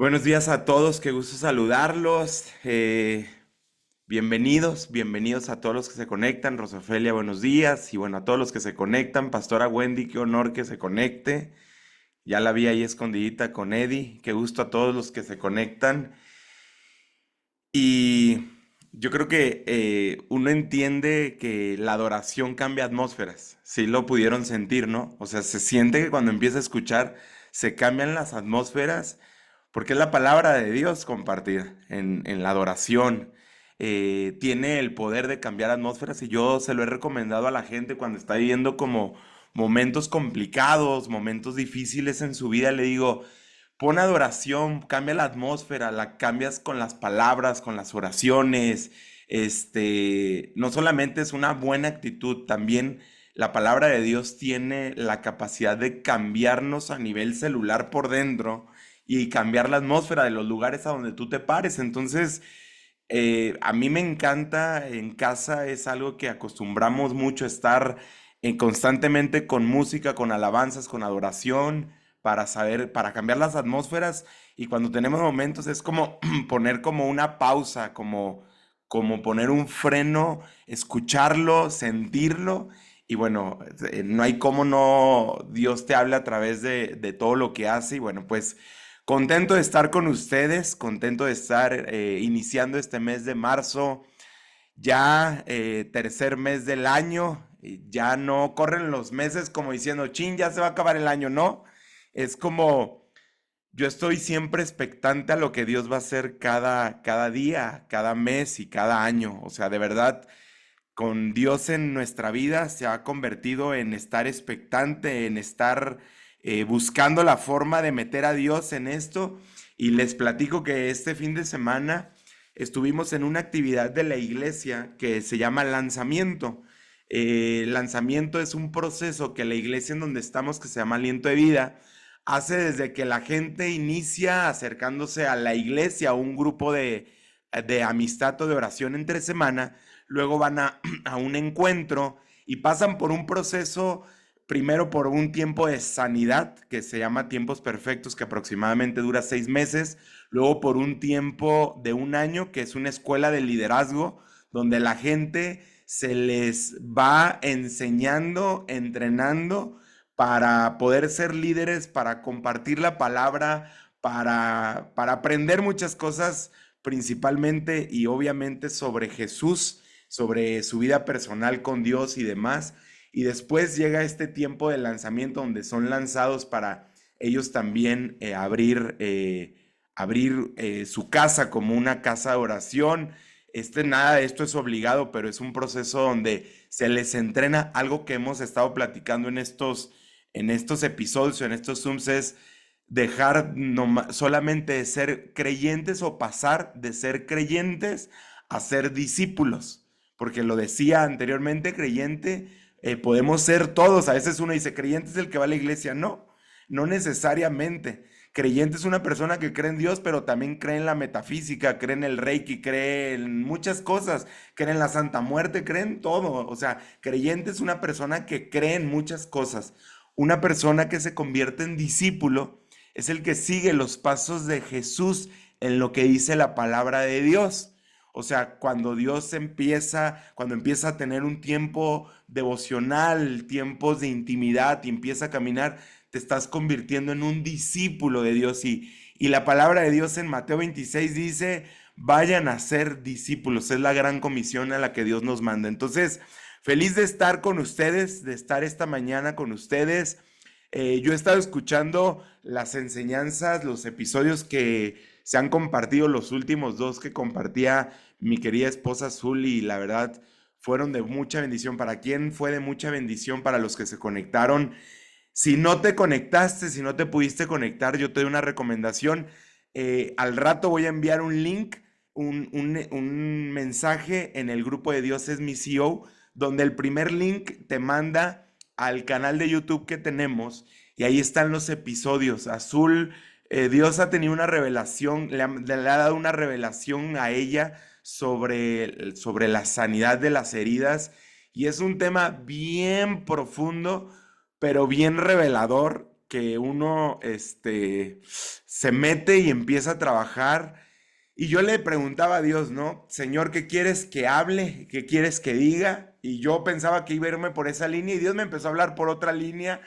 Buenos días a todos, qué gusto saludarlos. Bienvenidos a todos los que se conectan. Rosafelia, buenos días. Y bueno, a todos los que se conectan. Pastora Wendy, qué honor que se conecte. Ya la vi ahí escondidita con Eddie. Qué gusto a todos los que se conectan. Y yo creo que uno entiende que la adoración cambia atmósferas. Sí lo pudieron sentir, ¿no? O sea, se siente que cuando empieza a escuchar se cambian las atmósferas porque es la palabra de Dios compartida en la adoración. Tiene el poder de cambiar atmósferas y yo se lo he recomendado a la gente cuando está viviendo como momentos complicados, momentos difíciles en su vida. Le digo, pon adoración, cambia la atmósfera, la cambias con las palabras, con las oraciones. No solamente es una buena actitud, también la palabra de Dios tiene la capacidad de cambiarnos a nivel celular por dentro y cambiar la atmósfera de los lugares a donde tú te pares. Entonces, a mí me encanta en casa, es algo que acostumbramos mucho estar constantemente con música, con alabanzas, con adoración, para saber, para cambiar las atmósferas. Y cuando tenemos momentos es como poner como una pausa, como poner un freno, escucharlo, sentirlo. Y bueno, no hay cómo no Dios te hable a través de todo lo que hace. Y bueno, pues contento de estar con ustedes, contento de estar iniciando este mes de marzo, ya tercer mes del año, y ya no corren los meses como diciendo, chin, ya se va a acabar el año, no. Es como yo estoy siempre expectante a lo que Dios va a hacer cada día, cada mes y cada año. O sea, de verdad, con Dios en nuestra vida se ha convertido en estar expectante, en estar buscando la forma de meter a Dios en esto. Y les platico que este fin de semana estuvimos en una actividad de la iglesia que se llama lanzamiento. Lanzamiento es un proceso que la iglesia en donde estamos, que se llama Aliento de Vida, hace desde que la gente inicia acercándose a la iglesia, a un grupo de amistad o de oración entre semana. Luego van a un encuentro y pasan por un proceso, primero por un tiempo de sanidad, que se llama tiempos perfectos, que aproximadamente dura 6 meses, luego por un tiempo de un año, que es una escuela de liderazgo, donde la gente se les va enseñando, entrenando para poder ser líderes, para compartir la palabra, para aprender muchas cosas, principalmente y obviamente sobre Jesús, sobre su vida personal con Dios y demás. Y después llega este tiempo de lanzamiento donde son lanzados para ellos también abrir su casa como una casa de oración. Nada de esto es obligado, pero es un proceso donde se les entrena algo que hemos estado platicando en estos episodios, en estos Zooms, es dejar solamente de ser creyentes o pasar de ser creyentes a ser discípulos. Porque lo decía anteriormente, creyente, podemos ser todos. A veces uno dice, creyente es el que va a la iglesia. No, no necesariamente. Creyente es una persona que cree en Dios, pero también cree en la metafísica, cree en el Reiki, cree en muchas cosas, cree en la Santa Muerte, cree en todo. O sea, creyente es una persona que cree en muchas cosas. Una persona que se convierte en discípulo es el que sigue los pasos de Jesús en lo que dice la palabra de Dios. O sea, cuando empieza a tener un tiempo devocional, tiempos de intimidad y empieza a caminar, te estás convirtiendo en un discípulo de Dios. Y la palabra de Dios en Mateo 26 dice, vayan a ser discípulos. Es la gran comisión a la que Dios nos manda. Entonces, feliz de estar con ustedes, de estar esta mañana con ustedes. Yo he estado escuchando las enseñanzas, los episodios que se han compartido, los últimos dos que compartía mi querida esposa Azul, y la verdad fueron de mucha bendición. ¿Para quién fue de mucha bendición? Para los que se conectaron. Si no te conectaste, si no te pudiste conectar, yo te doy una recomendación. Al rato voy a enviar un link, un mensaje en el grupo de Dios es mi CEO, donde el primer link te manda al canal de YouTube que tenemos y ahí están los episodios. Azul, Dios ha tenido una revelación, le ha dado una revelación a ella sobre la sanidad de las heridas y es un tema bien profundo pero bien revelador que uno se mete y empieza a trabajar. Y yo le preguntaba a Dios, ¿no? Señor, ¿qué quieres que hable? ¿Qué quieres que diga? Y yo pensaba que iba a irme por esa línea y Dios me empezó a hablar por otra línea,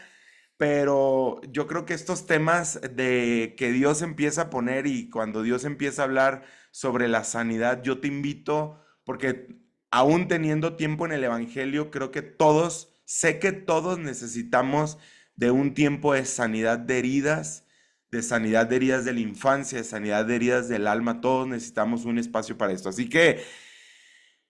pero yo creo que estos temas de que Dios empieza a poner y cuando Dios empieza a hablar sobre la sanidad, yo te invito, porque aún teniendo tiempo en el Evangelio, creo que todos, sé que todos necesitamos de un tiempo de sanidad de heridas de la infancia, de sanidad de heridas del alma, todos necesitamos un espacio para esto. Así que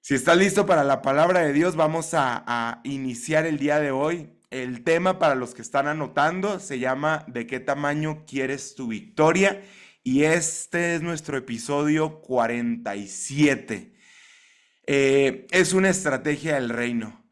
si estás listo para la palabra de Dios, vamos a iniciar el día de hoy. El tema para los que están anotando se llama ¿De qué tamaño quieres tu victoria? Y este es nuestro episodio 47. Es una estrategia del reino.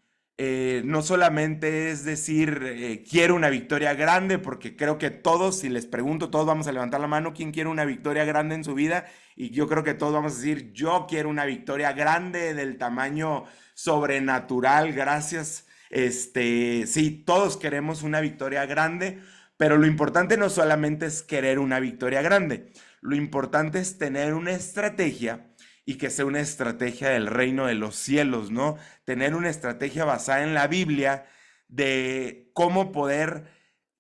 No solamente es decir, quiero una victoria grande, porque creo que todos, si les pregunto, todos vamos a levantar la mano, ¿quién quiere una victoria grande en su vida? Y yo creo que todos vamos a decir, yo quiero una victoria grande del tamaño sobrenatural, gracias. Sí, todos queremos una victoria grande, pero lo importante no solamente es querer una victoria grande, lo importante es tener una estrategia y que sea una estrategia del reino de los cielos, ¿no? Tener una estrategia basada en la Biblia de cómo poder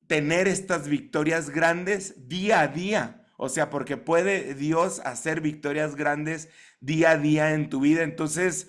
tener estas victorias grandes día a día. O sea, porque puede Dios hacer victorias grandes día a día en tu vida. Entonces,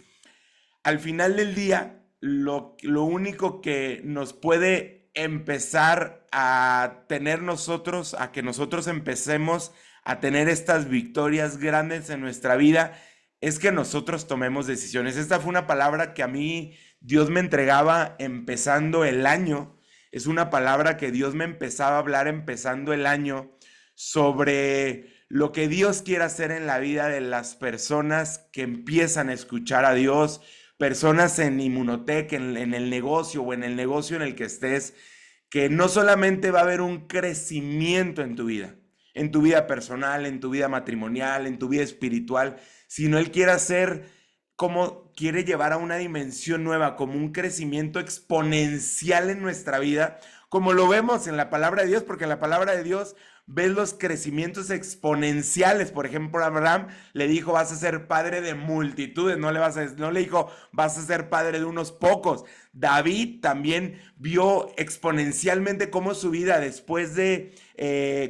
al final del día, lo único que nos puede empezar a tener nosotros, a que nosotros empecemos a tener estas victorias grandes en nuestra vida, es que nosotros tomemos decisiones. Esta fue una palabra que a mí Dios me entregaba empezando el año. Es una palabra que Dios me empezaba a hablar empezando el año sobre lo que Dios quiere hacer en la vida de las personas que empiezan a escuchar a Dios, personas en Inmunotech, en el negocio o en el negocio en el que estés, que no solamente va a haber un crecimiento en tu vida personal, en tu vida matrimonial, en tu vida espiritual, sino Él quiere hacer como quiere llevar a una dimensión nueva, como un crecimiento exponencial en nuestra vida, como lo vemos en la palabra de Dios, porque en la palabra de Dios ves los crecimientos exponenciales. Por ejemplo, Abraham le dijo, vas a ser padre de multitudes, no le dijo, vas a ser padre de unos pocos. David también vio exponencialmente cómo su vida, después de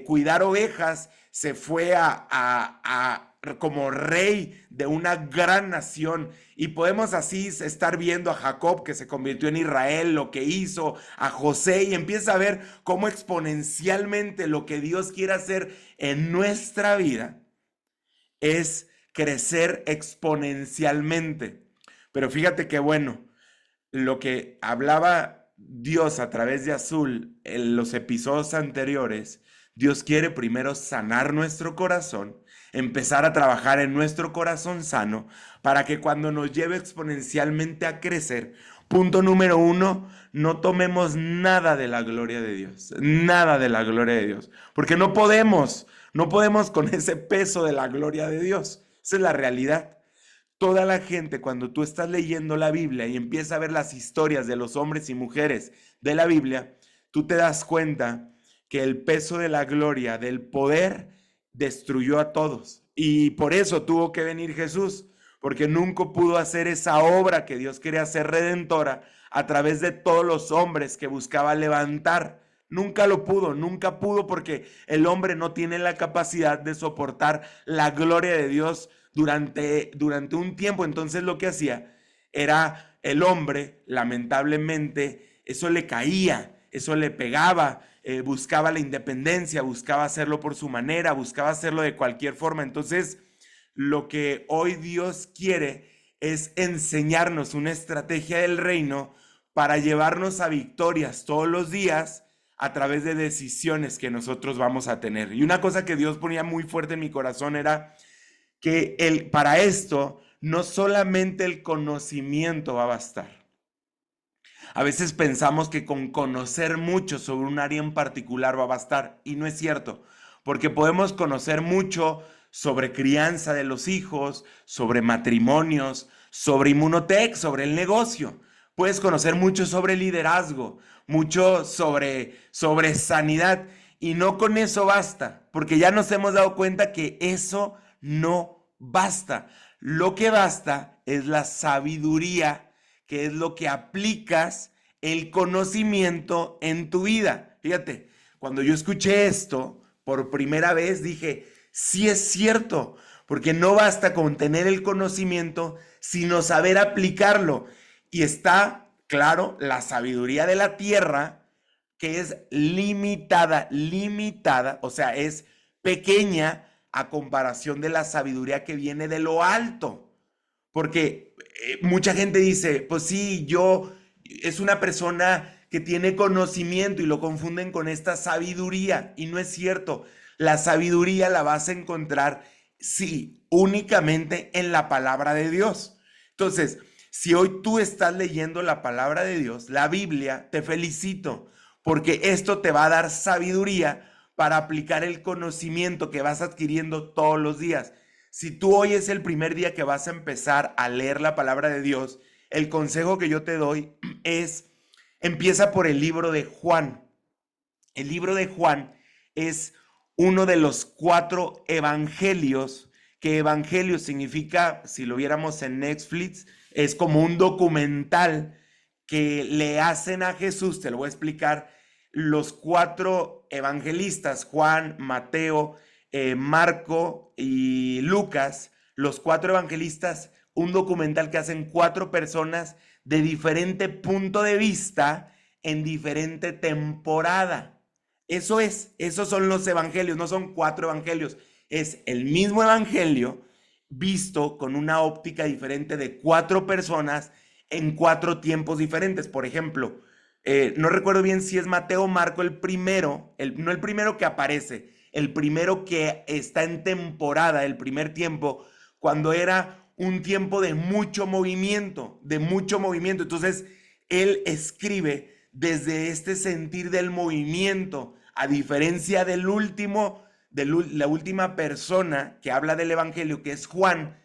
cuidar ovejas, se fue a como rey de una gran nación. Y podemos así estar viendo a Jacob, que se convirtió en Israel, lo que hizo, a José, y empieza a ver cómo exponencialmente lo que Dios quiere hacer en nuestra vida es crecer exponencialmente. Pero fíjate que bueno, lo que hablaba Dios a través de Azul en los episodios anteriores, Dios quiere primero sanar nuestro corazón, empezar a trabajar en nuestro corazón sano para que cuando nos lleve exponencialmente a crecer, punto número uno, no tomemos nada de la gloria de Dios, nada de la gloria de Dios, porque no podemos con ese peso de la gloria de Dios. Esa es la realidad. Toda la gente, cuando tú estás leyendo la Biblia y empiezas a ver las historias de los hombres y mujeres de la Biblia, tú te das cuenta que el peso de la gloria, del poder, destruyó a todos. Y por eso tuvo que venir Jesús, porque nunca pudo hacer esa obra que Dios quería hacer redentora a través de todos los hombres que buscaba levantar. Nunca pudo porque el hombre no tiene la capacidad de soportar la gloria de Dios durante un tiempo. Entonces lo que hacía era el hombre, lamentablemente, eso le caía, eso le pegaba, buscaba la independencia, buscaba hacerlo por su manera, buscaba hacerlo de cualquier forma. Entonces, lo que hoy Dios quiere es enseñarnos una estrategia del reino para llevarnos a victorias todos los días a través de decisiones que nosotros vamos a tener. Y una cosa que Dios ponía muy fuerte en mi corazón era que para esto no solamente el conocimiento va a bastar. A veces pensamos que con conocer mucho sobre un área en particular va a bastar, y no es cierto, porque podemos conocer mucho sobre crianza de los hijos, sobre matrimonios, sobre Inmunotech, sobre el negocio, puedes conocer mucho sobre liderazgo, mucho sobre sanidad, y no con eso basta, porque ya nos hemos dado cuenta que eso no basta. Lo que basta es la sabiduría, que es lo que aplicas el conocimiento en tu vida. Fíjate, cuando yo escuché esto por primera vez dije, sí es cierto, porque no basta con tener el conocimiento, sino saber aplicarlo. Y está, claro, la sabiduría de la tierra, que es limitada, o sea, es pequeña a comparación de la sabiduría que viene de lo alto. Porque mucha gente dice, pues sí, es una persona que tiene conocimiento y lo confunden con esta sabiduría. Y no es cierto. La sabiduría la vas a encontrar, sí, únicamente en la palabra de Dios. Entonces, si hoy tú estás leyendo la palabra de Dios, la Biblia, te felicito, porque esto te va a dar sabiduría para aplicar el conocimiento que vas adquiriendo todos los días. Si tú hoy es el primer día que vas a empezar a leer la palabra de Dios, el consejo que yo te doy es, empieza por el libro de Juan. El libro de Juan es uno de los 4 evangelios, que evangelio significa, si lo viéramos en Netflix, es como un documental que le hacen a Jesús. Te lo voy a explicar. Los 4 evangelistas, Juan, Mateo, Marco y Lucas, los 4 evangelistas, un documental que hacen 4 personas de diferente punto de vista en diferente temporada. Esos son los evangelios, no son 4 evangelios, es el mismo evangelio visto con una óptica diferente de 4 personas en 4 tiempos diferentes. Por ejemplo, no recuerdo bien si es Mateo o Marco el primero, no el primero que aparece, el primero que está en temporada, el primer tiempo, cuando era un tiempo de mucho movimiento, de mucho movimiento. Entonces, él escribe desde este sentir del movimiento, a diferencia del último, la última persona que habla del evangelio, que es Juan,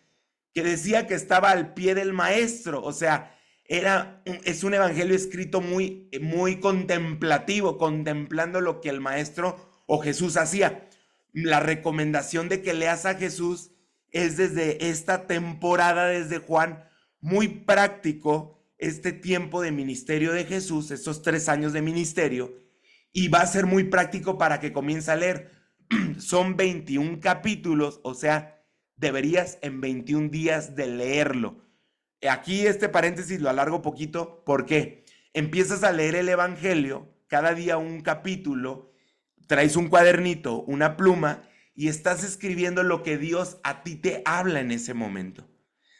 que decía que estaba al pie del maestro. O sea, es un evangelio escrito muy contemplativo, contemplando lo que el maestro o Jesús hacía. La recomendación de que leas a Jesús es desde esta temporada, desde Juan, muy práctico, este tiempo de ministerio de Jesús, estos 3 años de ministerio, y va a ser muy práctico para que comience a leer. Son 21 capítulos, o sea, deberías en 21 días de leerlo. Aquí este paréntesis lo alargo poquito porque empiezas a leer el Evangelio, cada día un capítulo, traes un cuadernito, una pluma y estás escribiendo lo que Dios a ti te habla en ese momento.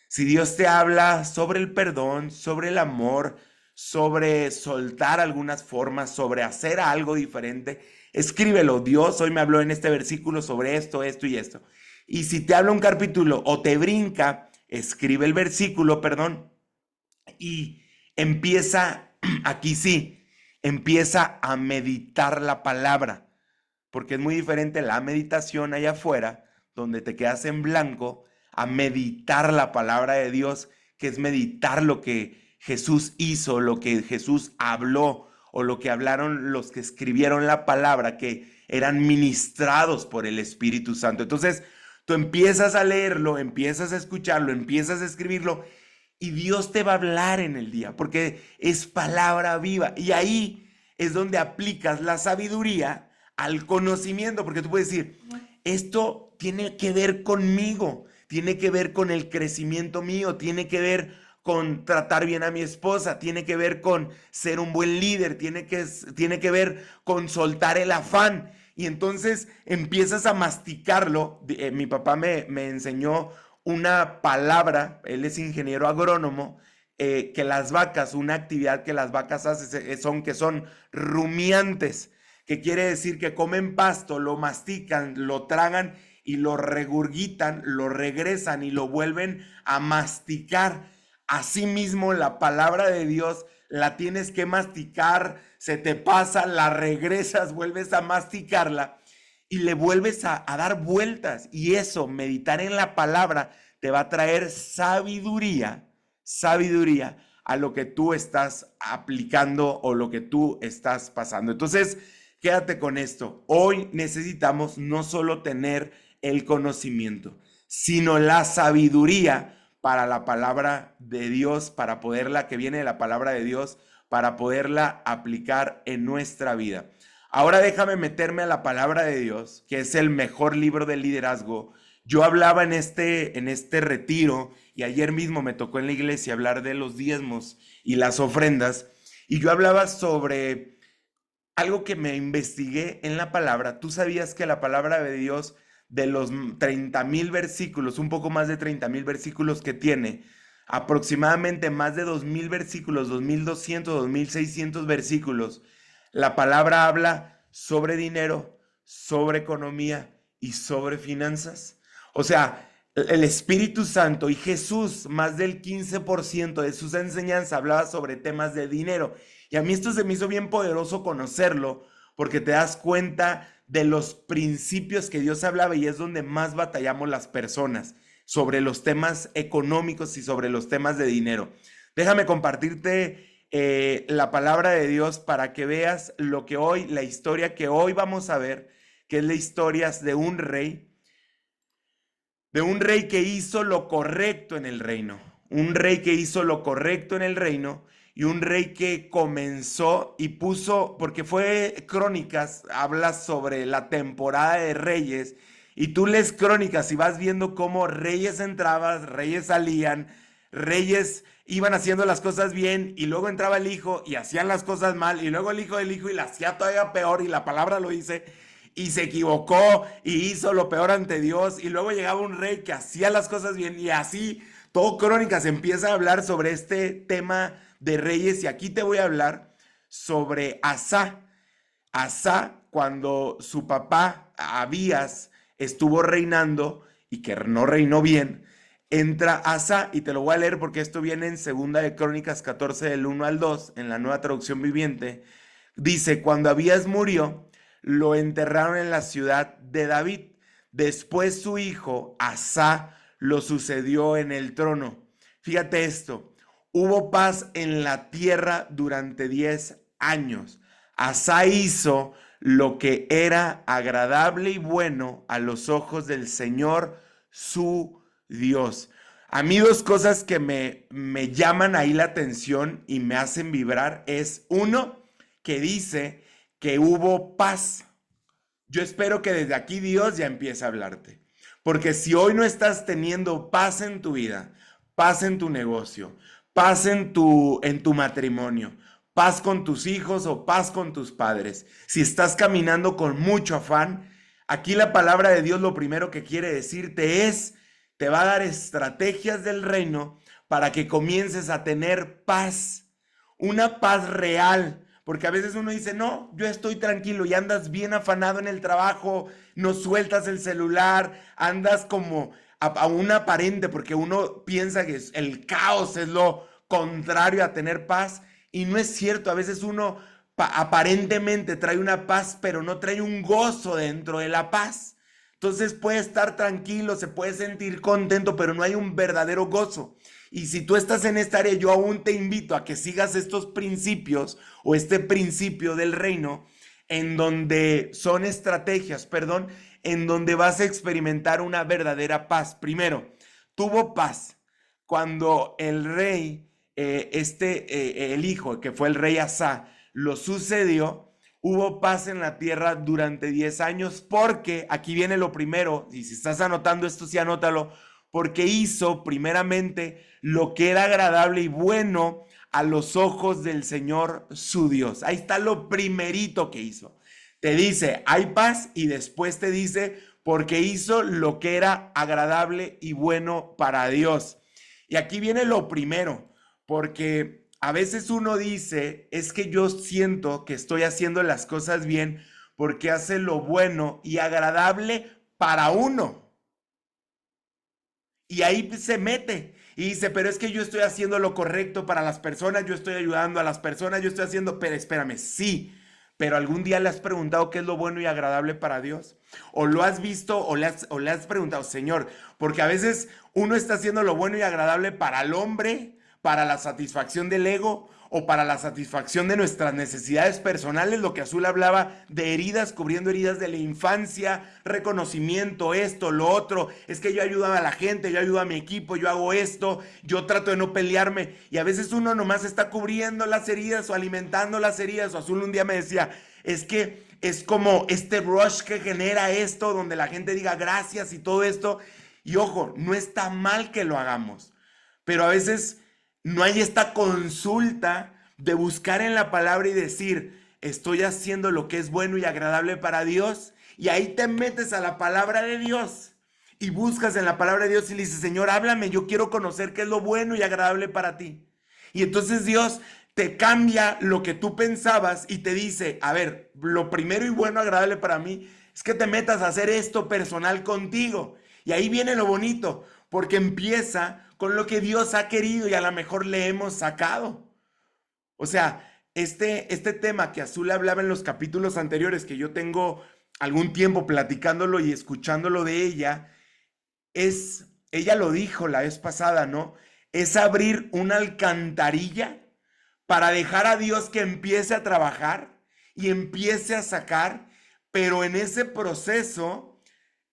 Si Dios te habla sobre el perdón, sobre el amor, sobre soltar algunas formas, sobre hacer algo diferente, escríbelo. Dios hoy me habló en este versículo sobre esto, esto y esto. Y si te habla un capítulo o te brinca, escribe el versículo, perdón, y empieza, aquí sí, empieza a meditar la palabra, porque es muy diferente la meditación allá afuera, donde te quedas en blanco, a meditar la palabra de Dios, que es meditar lo que Jesús hizo, lo que Jesús habló, o lo que hablaron los que escribieron la palabra, que eran ministrados por el Espíritu Santo. Entonces, tú empiezas a leerlo, empiezas a escucharlo, empiezas a escribirlo, y Dios te va a hablar en el día, porque es palabra viva. Y ahí es donde aplicas la sabiduría al conocimiento, porque tú puedes decir, esto tiene que ver conmigo, tiene que ver con el crecimiento mío, tiene que ver con tratar bien a mi esposa, tiene que ver con ser un buen líder, tiene que ver con soltar el afán. Y entonces empiezas a masticarlo. Mi papá me enseñó una palabra, él es ingeniero agrónomo, que las vacas, una actividad que las vacas hacen, que son rumiantes, que quiere decir que comen pasto, lo mastican, lo tragan y lo regurgitan, lo regresan y lo vuelven a masticar. Asimismo, la palabra de Dios la tienes que masticar, se te pasa, la regresas, vuelves a masticarla y le vuelves a dar vueltas. Y eso, meditar en la palabra, te va a traer sabiduría a lo que tú estás aplicando o lo que tú estás pasando. Entonces, quédate con esto. Hoy necesitamos no solo tener el conocimiento, sino la sabiduría para la palabra de Dios, para poderla, que viene de la palabra de Dios, para poderla aplicar en nuestra vida. Ahora déjame meterme a la palabra de Dios, que es el mejor libro de liderazgo. Yo hablaba en este retiro y ayer mismo me tocó en la iglesia hablar de los diezmos y las ofrendas, y yo hablaba sobre algo que me investigué en la palabra. ¿Tú sabías que la palabra de Dios, de los 30,000 versículos, un poco más de 30,000 versículos que tiene, aproximadamente más de 2,000 versículos, 2,200, 2,600 versículos, la palabra habla sobre dinero, sobre economía y sobre finanzas? O sea, el Espíritu Santo y Jesús, más del 15% de sus enseñanzas hablaba sobre temas de dinero. Y a mí esto se me hizo bien poderoso conocerlo, porque te das cuenta de los principios que Dios hablaba, y es donde más batallamos las personas, sobre los temas económicos y sobre los temas de dinero. Déjame compartirte la palabra de Dios para que veas lo que hoy, la historia que hoy vamos a ver, que es la historia de un rey que hizo lo correcto en el reino, un rey que hizo lo correcto en el reino, y un rey que comenzó y puso, porque fue Crónicas, habla sobre la temporada de reyes, y tú lees Crónicas y vas viendo cómo reyes entraban, reyes salían, reyes iban haciendo las cosas bien, y luego entraba el hijo y hacían las cosas mal, y luego el hijo del hijo y la hacía todavía peor, y la palabra lo dice, y se equivocó y hizo lo peor ante Dios, y luego llegaba un rey que hacía las cosas bien, y así todo Crónicas empieza a hablar sobre este tema de reyes. Y aquí te voy a hablar sobre Asa. Asa, cuando su papá Abías estuvo reinando y que no reinó bien, entra Asa, y te lo voy a leer porque esto viene en Segunda de Crónicas 14 del 1 al 2 en la Nueva Traducción Viviente. Dice: cuando Abías murió, lo enterraron en la ciudad de David. Después su hijo Asa lo sucedió en el trono. Fíjate esto: hubo paz en la tierra durante 10 años. Asa hizo lo que era agradable y bueno a los ojos del Señor su Dios. A mí dos cosas que me llaman ahí la atención y me hacen vibrar es, uno, que dice que hubo paz. Yo espero que desde aquí Dios ya empiece a hablarte. Porque si hoy no estás teniendo paz en tu vida, paz en tu negocio, paz en tu matrimonio, paz con tus hijos o paz con tus padres, si estás caminando con mucho afán, aquí la palabra de Dios lo primero que quiere decirte es, te va a dar estrategias del reino para que comiences a tener paz, una paz real. Porque a veces uno dice, no, yo estoy tranquilo, y andas bien afanado en el trabajo, no sueltas el celular, andas como a un aparente, porque uno piensa que el caos es lo contrario a tener paz, y no es cierto. A veces uno aparentemente trae una paz, pero no trae un gozo dentro de la paz. Entonces puede estar tranquilo, se puede sentir contento, pero no hay un verdadero gozo. Y si tú estás en esta área, yo aún te invito a que sigas estos principios o este principio del reino, en donde son estrategias, en donde vas a experimentar una verdadera paz. Primero, tuvo paz cuando el rey, el hijo, que fue el rey Asa, lo sucedió. Hubo paz en la tierra durante 10 años, porque aquí viene lo primero, y si estás anotando esto, sí anótalo, porque hizo primeramente lo que era agradable y bueno a los ojos del Señor su Dios. Ahí está lo primerito que hizo. Te dice, hay paz, y después te dice, porque hizo lo que era agradable y bueno para Dios. Y aquí viene lo primero, porque a veces uno dice, es que yo siento que estoy haciendo las cosas bien porque hace lo bueno y agradable para uno. Y ahí se mete y dice, pero es que yo estoy haciendo lo correcto para las personas, yo estoy ayudando a las personas, yo estoy haciendo, pero espérame, sí, pero algún día le has preguntado qué es lo bueno y agradable para Dios, o lo has visto, o le has preguntado, Señor, porque a veces uno está haciendo lo bueno y agradable para el hombre, para la satisfacción del ego o para la satisfacción de nuestras necesidades personales, lo que Azul hablaba de heridas, cubriendo heridas de la infancia, reconocimiento, esto, lo otro, es que yo ayudo a la gente, yo ayudo a mi equipo, yo hago esto, yo trato de no pelearme, y a veces uno nomás está cubriendo las heridas o alimentando las heridas. O Azul un día me decía, es que es como este rush que genera esto, donde la gente diga gracias y todo esto, y ojo, no está mal que lo hagamos, pero a veces no hay esta consulta de buscar en la palabra y decir, estoy haciendo lo que es bueno y agradable para Dios. Y ahí te metes a la palabra de Dios y buscas en la palabra de Dios y le dices, Señor, háblame, yo quiero conocer qué es lo bueno y agradable para ti. Y entonces Dios te cambia lo que tú pensabas y te dice, a ver, lo primero y bueno, agradable para mí es que te metas a hacer esto personal contigo. Y ahí viene lo bonito, porque empieza con lo que Dios ha querido y a lo mejor le hemos sacado. O sea, este tema que Azul hablaba en los capítulos anteriores, que yo tengo algún tiempo platicándolo y escuchándolo de ella, ella lo dijo la vez pasada, ¿no? Es abrir una alcantarilla para dejar a Dios que empiece a trabajar y empiece a sacar, pero en ese proceso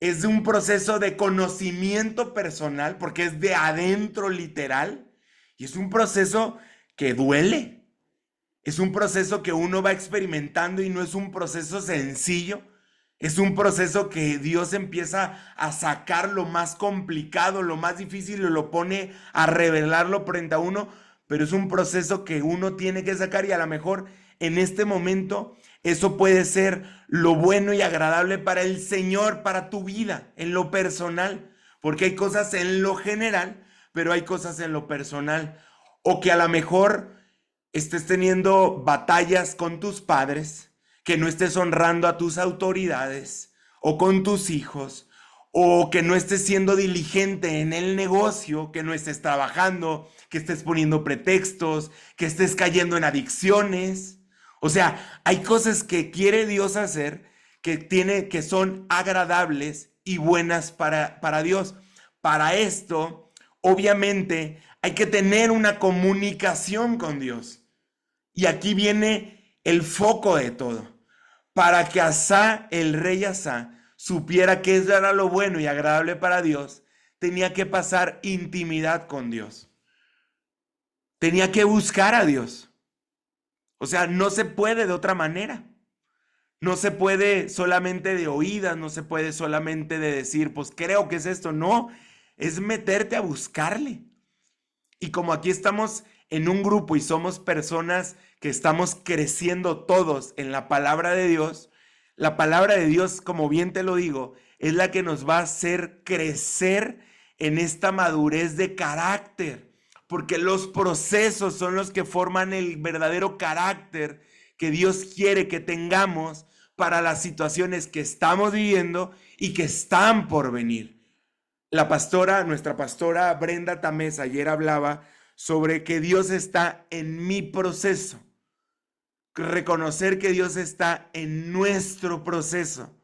es un proceso de conocimiento personal, porque es de adentro literal, y es un proceso que duele, es un proceso que uno va experimentando y no es un proceso sencillo, es un proceso que Dios empieza a sacar lo más complicado, lo más difícil, y lo pone a revelarlo frente a uno, pero es un proceso que uno tiene que sacar, y a lo mejor en este momento eso puede ser lo bueno y agradable para el Señor, para tu vida, en lo personal, porque hay cosas en lo general, pero hay cosas en lo personal, o que a lo mejor estés teniendo batallas con tus padres, que no estés honrando a tus autoridades, o con tus hijos, o que no estés siendo diligente en el negocio, que no estés trabajando, que estés poniendo pretextos, que estés cayendo en adicciones. O sea, hay cosas que quiere Dios hacer que son agradables y buenas para Dios. Para esto, obviamente, hay que tener una comunicación con Dios. Y aquí viene el foco de todo. Para que Asa, el rey Asa, supiera que eso era lo bueno y agradable para Dios, tenía que pasar intimidad con Dios. Tenía que buscar a Dios. O sea, no se puede de otra manera. No se puede solamente de oídas, no se puede solamente de decir, pues creo que es esto. No, es meterte a buscarle. Y como aquí estamos en un grupo y somos personas que estamos creciendo todos en la palabra de Dios, la palabra de Dios, como bien te lo digo, es la que nos va a hacer crecer en esta madurez de carácter, porque los procesos son los que forman el verdadero carácter que Dios quiere que tengamos para las situaciones que estamos viviendo y que están por venir. Nuestra pastora Brenda Tamés ayer hablaba sobre que Dios está en mi proceso. Reconocer que Dios está en nuestro proceso.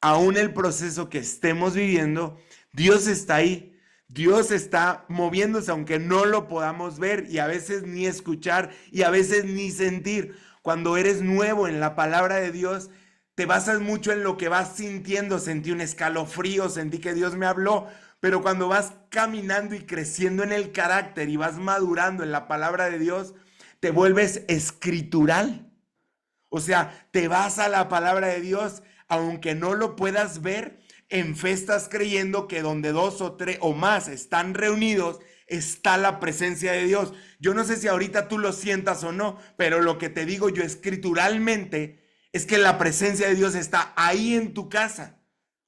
Aún el proceso que estemos viviendo, Dios está ahí. Dios está moviéndose aunque no lo podamos ver y a veces ni escuchar y a veces ni sentir. Cuando eres nuevo en la palabra de Dios, te basas mucho en lo que vas sintiendo. Sentí un escalofrío, sentí que Dios me habló, pero cuando vas caminando y creciendo en el carácter y vas madurando en la palabra de Dios, te vuelves escritural. O sea, te vas a la palabra de Dios, aunque no lo puedas ver, en fe estás creyendo que donde dos o tres o más están reunidos, está la presencia de Dios. Yo no sé si ahorita tú lo sientas o no, pero lo que te digo yo escrituralmente es que la presencia de Dios está ahí en tu casa.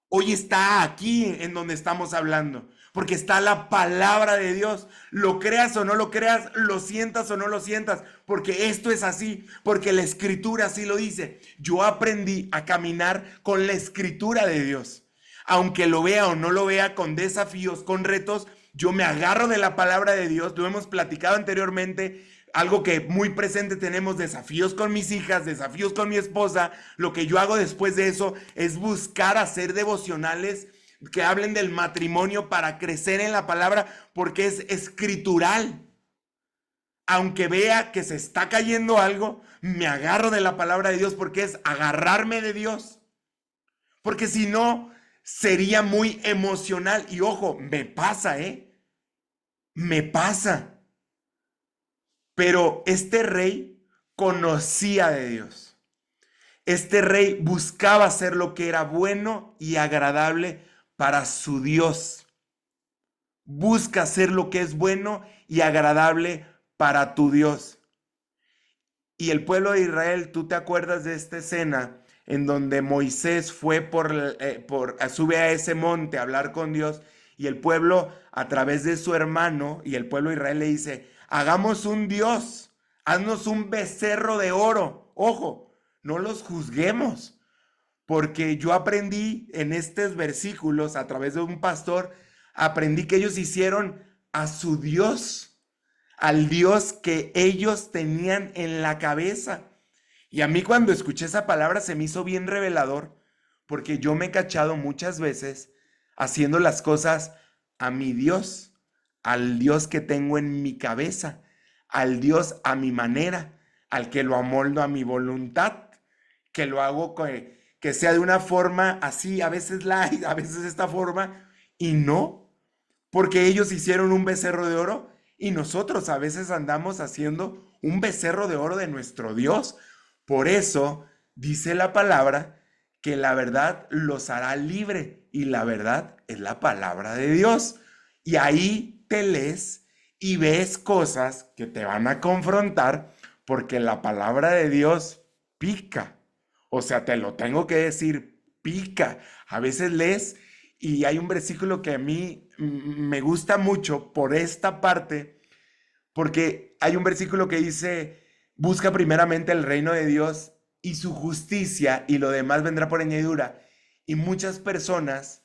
Hoy está aquí en donde estamos hablando, porque está la palabra de Dios. Lo creas o no lo creas, lo sientas o no lo sientas, porque esto es así, porque la escritura así lo dice. Yo aprendí a caminar con la escritura de Dios. Aunque lo vea o no lo vea, con desafíos, con retos, yo me agarro de la palabra de Dios. Lo hemos platicado anteriormente. Algo que muy presente tenemos, desafíos con mis hijas, desafíos con mi esposa. Lo que yo hago después de eso es buscar hacer devocionales que hablen del matrimonio para crecer en la palabra, porque es escritural. aunque vea que se está cayendo algo, me agarro de la palabra de Dios porque es agarrarme de Dios. Porque si no, sería muy emocional. Y ojo, me pasa, me pasa. Pero este rey conocía de Dios. Este rey buscaba hacer lo que era bueno y agradable para su Dios. Busca hacer lo que es bueno y agradable para tu Dios. Y el pueblo de Israel, ¿tú te acuerdas de esta escena en donde Moisés fue sube a ese monte a hablar con Dios y el pueblo a través de su hermano y el pueblo de Israel le dice, hagamos un Dios, haznos un becerro de oro. Ojo, no los juzguemos, porque yo aprendí en estos versículos a través de un pastor, aprendí que ellos hicieron a su Dios, al Dios que ellos tenían en la cabeza. Y a mí cuando escuché esa palabra se me hizo bien revelador, porque yo me he cachado muchas veces haciendo las cosas a mi Dios, al Dios que tengo en mi cabeza, al Dios a mi manera, al que lo amoldo a mi voluntad, que lo hago que sea de una forma así, a veces light, a veces de esta forma, y no, porque ellos hicieron un becerro de oro y nosotros a veces andamos haciendo un becerro de oro de nuestro Dios. Por eso dice la palabra que la verdad los hará libre y la verdad es la palabra de Dios. Y ahí te lees y ves cosas que te van a confrontar porque la palabra de Dios pica. O sea, te lo tengo que decir, pica. A veces lees y hay un versículo que a mí me gusta mucho por esta parte, porque hay un versículo que dice, busca primeramente el reino de Dios y su justicia y lo demás vendrá por añadidura. Y muchas personas,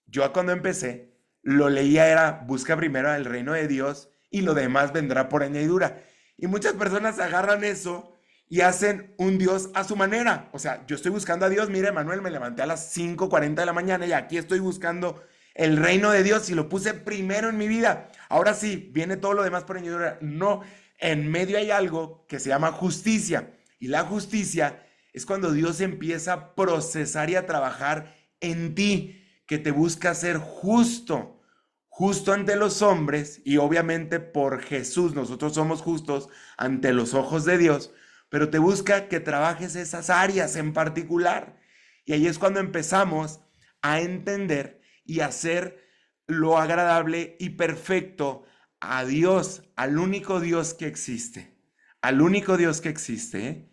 yo cuando empecé, lo leía era, busca primero el reino de Dios y lo demás vendrá por añadidura. Y muchas personas agarran eso y hacen un Dios a su manera. O sea, yo estoy buscando a Dios, mire, Manuel, me levanté a las 5:40 de la mañana y aquí estoy buscando el reino de Dios y lo puse primero en mi vida. Ahora sí, viene todo lo demás por añadidura. No, en medio hay algo que se llama justicia. Y la justicia es cuando Dios empieza a procesar y a trabajar en ti, que te busca ser justo, justo ante los hombres y obviamente por Jesús. Nosotros somos justos ante los ojos de Dios, pero te busca que trabajes esas áreas en particular. Y ahí es cuando empezamos a entender y hacer lo agradable y perfecto a Dios, al único Dios que existe, al único Dios que existe, ¿eh?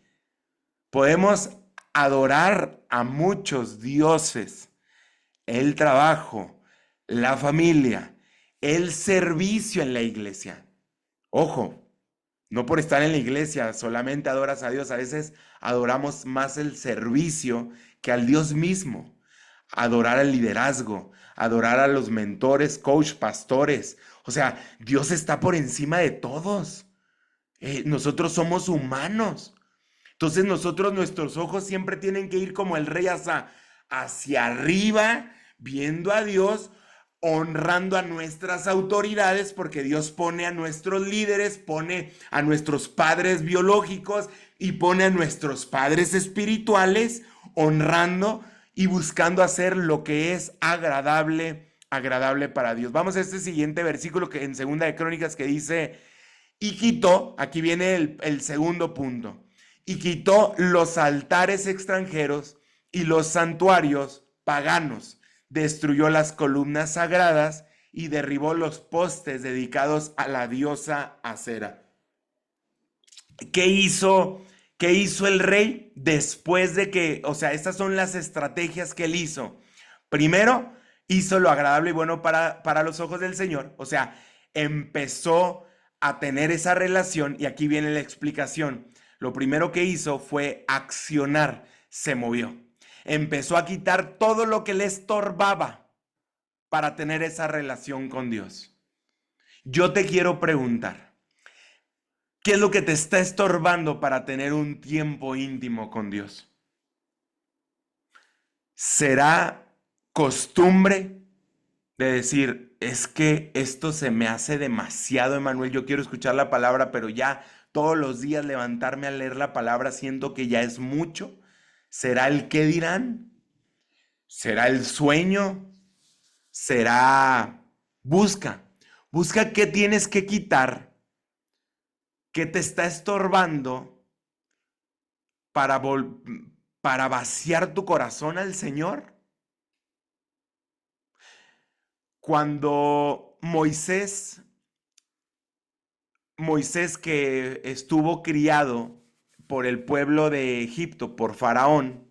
Podemos adorar a muchos dioses, el trabajo, la familia, el servicio en la iglesia. Ojo, no por estar en la iglesia solamente adoras a Dios, a veces adoramos más el servicio que al Dios mismo. Adorar al liderazgo, adorar a los mentores, coach, pastores. O sea, Dios está por encima de todos. Nosotros somos humanos. Entonces nuestros ojos siempre tienen que ir como el rey hacia arriba, viendo a Dios, honrando a nuestras autoridades, porque Dios pone a nuestros líderes, pone a nuestros padres biológicos y pone a nuestros padres espirituales, honrando y buscando hacer lo que es agradable para Dios. Vamos a este siguiente versículo que en Segunda de Crónicas que dice, y quitó, aquí viene el segundo punto, y quitó los altares extranjeros y los santuarios paganos, destruyó las columnas sagradas y derribó los postes dedicados a la diosa Acera. ¿Qué hizo? ¿Qué hizo el rey después de que, o sea, estas son las estrategias que él hizo? Primero, hizo lo agradable y bueno para los ojos del Señor, o sea, empezó a tener esa relación y aquí viene la explicación. Lo primero que hizo fue accionar, se movió. Empezó a quitar todo lo que le estorbaba para tener esa relación con Dios. Yo te quiero preguntar, ¿qué es lo que te está estorbando para tener un tiempo íntimo con Dios? ¿Será costumbre de decir, es que esto se me hace demasiado, Emanuel, yo quiero escuchar la palabra, pero ya todos los días levantarme a leer la palabra siento que ya es mucho. ¿Será el qué dirán? ¿Será el sueño? ¿Será? Busca, busca qué tienes que quitar, qué te está estorbando para, para vaciar tu corazón al Señor. Cuando Moisés que estuvo criado por el pueblo de Egipto, por Faraón,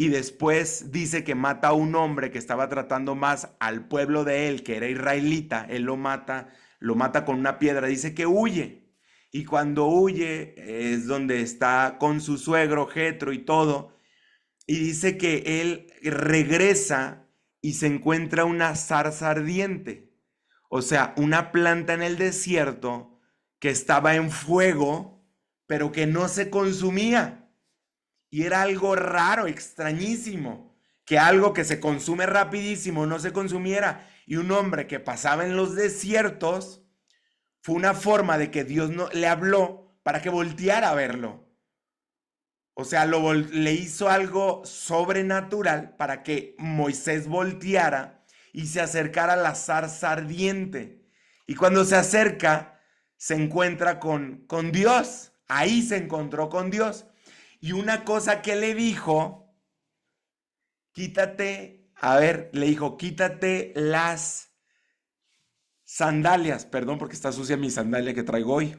y después dice que mata a un hombre que estaba tratando más al pueblo de él, que era israelita, él lo mata con una piedra, dice que huye. Y cuando huye es donde está con su suegro Jetro y todo, y dice que él regresa y se encuentra una zarza ardiente, o sea, una planta en el desierto que estaba en fuego, pero que no se consumía. Y era algo raro, extrañísimo, que algo que se consume rapidísimo no se consumiera. Y un hombre que pasaba en los desiertos fue una forma de que Dios no, le habló para que volteara a verlo. O sea, le hizo algo sobrenatural para que Moisés volteara y se acercara a la zarza ardiente. Y cuando se acerca, se encuentra con Dios. Ahí se encontró con Dios. Y una cosa que le dijo, quítate, a ver, le dijo, quítate las sandalias. Perdón porque está sucia mi sandalia que traigo hoy.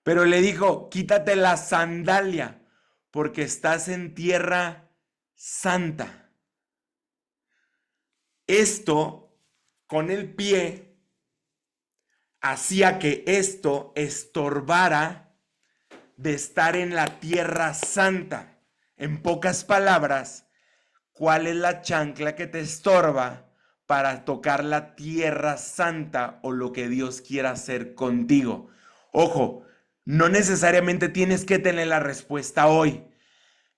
Pero le dijo, quítate la sandalia porque estás en tierra santa. Esto con el pie hacía que esto estorbara de estar en la tierra santa. En pocas palabras, ¿cuál es la chancla que te estorba para tocar la tierra santa o lo que Dios quiera hacer contigo? Ojo, no necesariamente tienes que tener la respuesta hoy.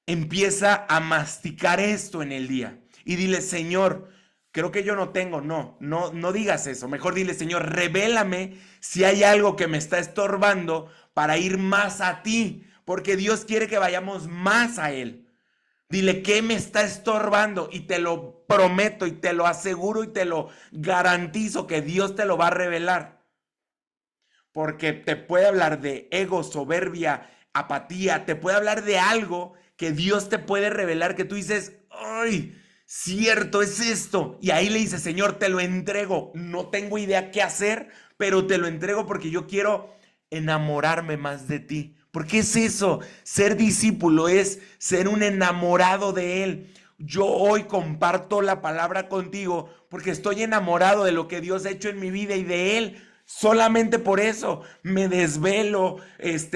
Empieza a masticar esto en el día y dile, Señor, creo que yo no tengo, no digas eso. Mejor dile, Señor, revélame si hay algo que me está estorbando para ir más a ti, porque Dios quiere que vayamos más a Él. Dile, ¿qué me está estorbando? Y te lo prometo y te lo aseguro y te lo garantizo que Dios te lo va a revelar. Porque te puede hablar de ego, soberbia, apatía, te puede hablar de algo que Dios te puede revelar que tú dices, ¡ay! Cierto, es esto. Y ahí le dices, Señor, te lo entrego. No tengo idea qué hacer, pero te lo entrego porque yo quiero enamorarme más de ti. Porque es eso, ser discípulo es ser un enamorado de Él. Yo hoy comparto la palabra contigo porque estoy enamorado de lo que Dios ha hecho en mi vida y de Él. Solamente por eso me desvelo,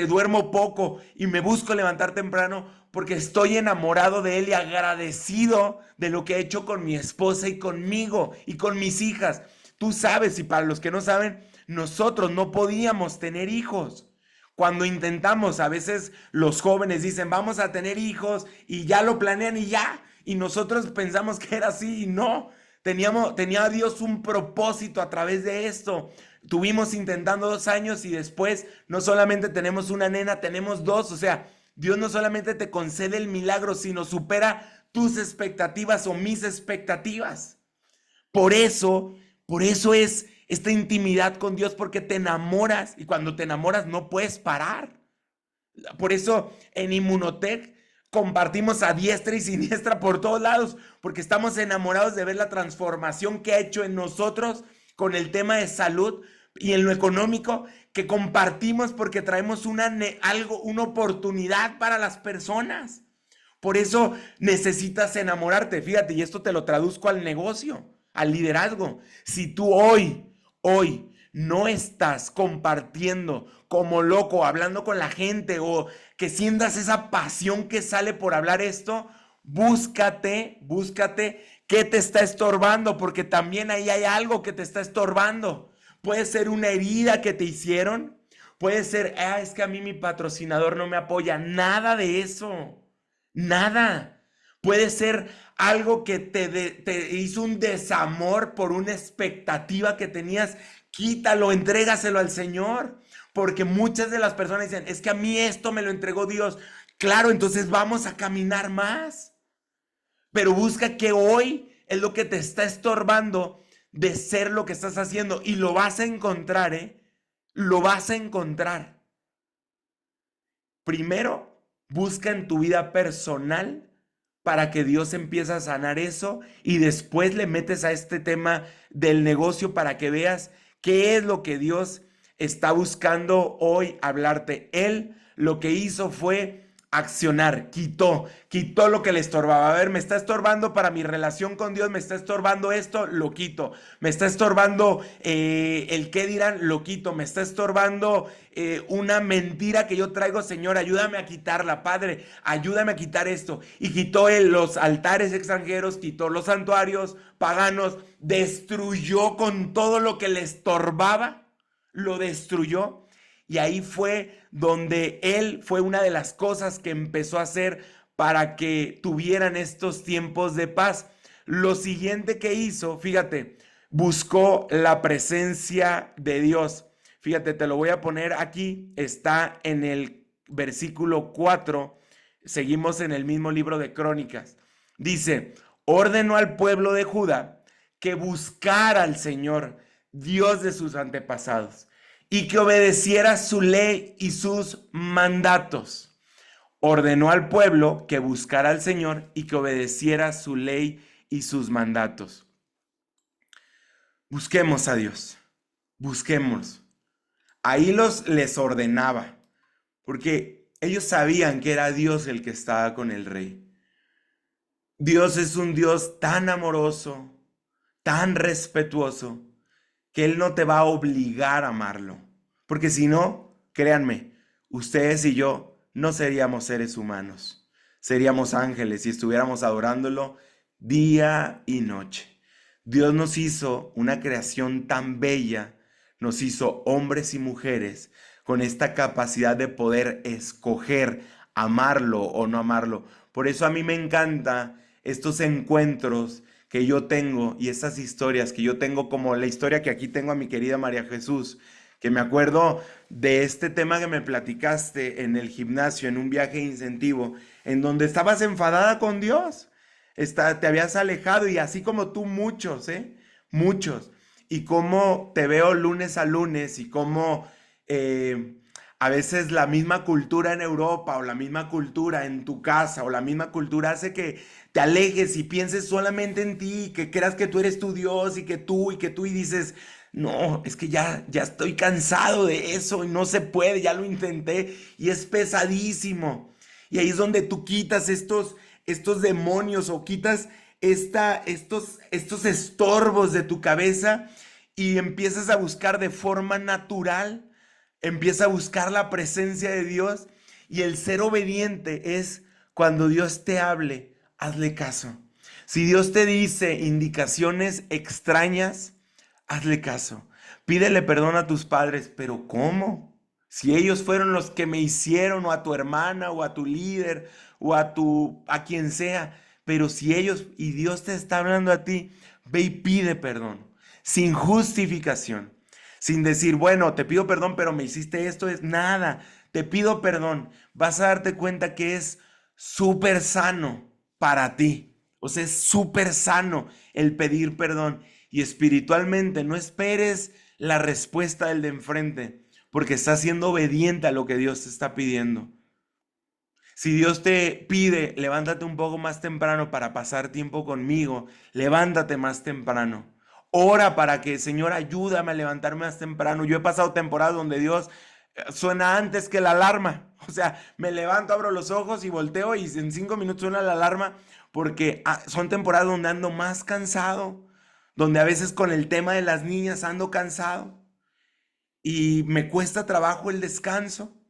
duermo poco y me busco levantar temprano porque estoy enamorado de Él y agradecido de lo que ha hecho con mi esposa y conmigo y con mis hijas. Tú sabes, y para los que no saben, nosotros no podíamos tener hijos. Cuando intentamos, a veces los jóvenes dicen, vamos a tener hijos y ya lo planean y ya. Y nosotros pensamos que era así y no. Tenía Dios un propósito a través de esto. Tuvimos intentando 2 años y después no solamente tenemos una nena, tenemos dos. O sea, Dios no solamente te concede el milagro, sino supera tus expectativas o mis expectativas. Por eso, por eso es esta intimidad con Dios, porque te enamoras y cuando te enamoras no puedes parar. Por eso en Inmunotech compartimos a diestra y siniestra por todos lados, porque estamos enamorados de ver la transformación que ha hecho en nosotros con el tema de salud y en lo económico, que compartimos porque traemos una oportunidad para las personas. Por eso necesitas enamorarte. Fíjate, y esto te lo traduzco al negocio, al liderazgo. Si tú hoy no estás compartiendo como loco, hablando con la gente o que sientas esa pasión que sale por hablar esto, búscate qué te está estorbando, porque también ahí hay algo que te está estorbando. Puede ser una herida que te hicieron, puede ser, es que a mí mi patrocinador no me apoya, nada de eso. Nada. Puede ser algo que te hizo un desamor por una expectativa que tenías. Quítalo, entrégaselo al Señor. Porque muchas de las personas dicen, es que a mí esto me lo entregó Dios. Claro, entonces vamos a caminar más. Pero busca que hoy es lo que te está estorbando de ser lo que estás haciendo. Y lo vas a encontrar, ¿eh? Lo vas a encontrar. Primero, busca en tu vida personal para que Dios empiece a sanar eso y después le metes a este tema del negocio para que veas qué es lo que Dios está buscando hoy hablarte. Él lo que hizo fue accionar, quitó lo que le estorbaba. A ver, me está estorbando para mi relación con Dios, me está estorbando esto, lo quito. Me está estorbando el qué dirán, lo quito. Me está estorbando una mentira que yo traigo, Señor, ayúdame a quitarla, Padre, ayúdame a quitar esto. Y quitó él los altares extranjeros, quitó los santuarios paganos, destruyó con todo lo que le estorbaba, lo destruyó. Y ahí fue donde él fue una de las cosas que empezó a hacer para que tuvieran estos tiempos de paz. Lo siguiente que hizo, fíjate, buscó la presencia de Dios. Fíjate, te lo voy a poner aquí, está en el versículo 4, seguimos en el mismo libro de Crónicas. Dice, ordenó al pueblo de Judá que buscara al Señor, Dios de sus antepasados, y que obedeciera su ley y sus mandatos. Ordenó al pueblo que buscara al Señor y que obedeciera su ley y sus mandatos. Busquemos a Dios, busquemos. Ahí les ordenaba, porque ellos sabían que era Dios el que estaba con el rey. Dios es un Dios tan amoroso, tan respetuoso, que Él no te va a obligar a amarlo. Porque si no, créanme, ustedes y yo no seríamos seres humanos. Seríamos ángeles y estuviéramos adorándolo día y noche. Dios nos hizo una creación tan bella, nos hizo hombres y mujeres con esta capacidad de poder escoger amarlo o no amarlo. Por eso a mí me encanta estos encuentros que yo tengo y esas historias que yo tengo, como la historia que aquí tengo a mi querida María Jesús, que me acuerdo de este tema que me platicaste en el gimnasio, en un viaje de incentivo, en donde estabas enfadada con Dios, te habías alejado y así como tú muchos, muchos, y cómo te veo lunes a lunes y cómo a veces la misma cultura en Europa o la misma cultura en tu casa o la misma cultura hace que te alejes y pienses solamente en ti, que creas que tú eres tu Dios y que tú y dices, no, es que ya estoy cansado de eso y no se puede, ya lo intenté y es pesadísimo. Y ahí es donde tú quitas estos demonios o quitas estos estorbos de tu cabeza y empiezas a buscar de forma natural, empieza a buscar la presencia de Dios y el ser obediente es cuando Dios te hable, hazle caso. Si Dios te dice indicaciones extrañas, hazle caso. Pídele perdón a tus padres, pero ¿cómo? Si ellos fueron los que me hicieron, o a tu hermana, o a tu líder, o a quien sea, pero si ellos y Dios te está hablando a ti, ve y pide perdón, sin justificación, sin decir, bueno, te pido perdón, pero me hiciste esto, es nada, te pido perdón. Vas a darte cuenta que es súper sano para ti, o sea, es súper sano el pedir perdón. Y espiritualmente no esperes la respuesta del de enfrente, porque estás siendo obediente a lo que Dios te está pidiendo. Si Dios te pide, levántate un poco más temprano para pasar tiempo conmigo, levántate más temprano. Ora para que, Señor, ayúdame a levantarme más temprano. Yo he pasado temporadas donde Dios suena antes que la alarma. O sea, me levanto, abro los ojos y volteo y en 5 minutos suena la alarma porque son temporadas donde ando más cansado, donde a veces con el tema de las niñas ando cansado y me cuesta trabajo el descanso.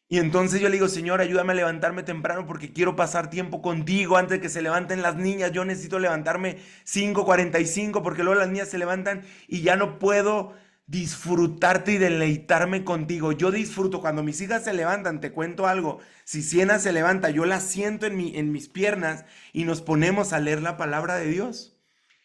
Y entonces yo le digo, Señor, ayúdame a levantarme temprano porque quiero pasar tiempo contigo antes de que se levanten las niñas. Yo necesito levantarme 5:45 porque luego las niñas se levantan y ya no puedo disfrutarte y deleitarme contigo. Yo disfruto cuando mis hijas se levantan, te cuento algo. Si Siena se levanta, yo la siento en mis piernas y nos ponemos a leer la palabra de Dios.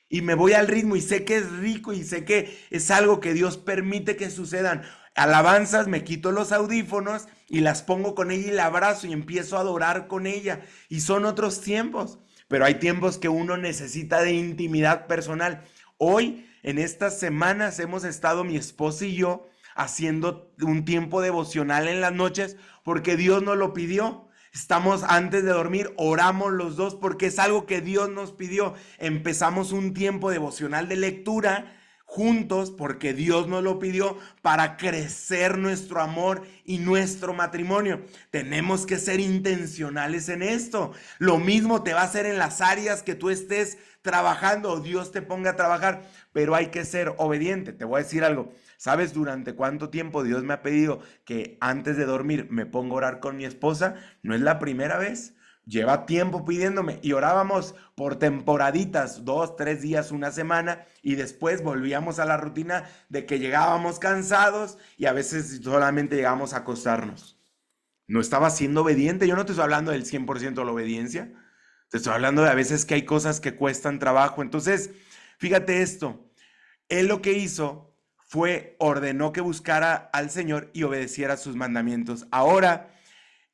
Y me voy al ritmo y sé que es rico y sé que es algo que Dios permite que sucedan. Alabanzas, me quito los audífonos y las pongo con ella y la abrazo y empiezo a adorar con ella. Y son otros tiempos, pero hay tiempos que uno necesita de intimidad personal. Hoy, en estas semanas, hemos estado mi esposa y yo haciendo un tiempo devocional en las noches porque Dios nos lo pidió. Estamos antes de dormir, oramos los dos porque es algo que Dios nos pidió. Empezamos un tiempo devocional de lectura juntos porque Dios nos lo pidió para crecer nuestro amor y nuestro matrimonio. Tenemos que ser intencionales en esto. Lo mismo te va a hacer en las áreas que tú estés trabajando o Dios te ponga a trabajar, pero hay que ser obediente. Te voy a decir algo. ¿Sabes durante cuánto tiempo Dios me ha pedido que antes de dormir me ponga a orar con mi esposa? No es la primera vez. Lleva tiempo pidiéndome y orábamos por temporaditas, 2, 3 días, una semana, y después volvíamos a la rutina de que llegábamos cansados y a veces solamente llegábamos a acostarnos. No estaba siendo obediente. Yo no te estoy hablando del 100% de la obediencia. Te estoy hablando de a veces que hay cosas que cuestan trabajo. Entonces, fíjate esto. Él lo que hizo fue ordenó que buscara al Señor y obedeciera sus mandamientos. Ahora,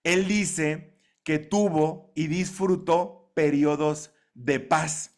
él dice que tuvo y disfrutó periodos de paz.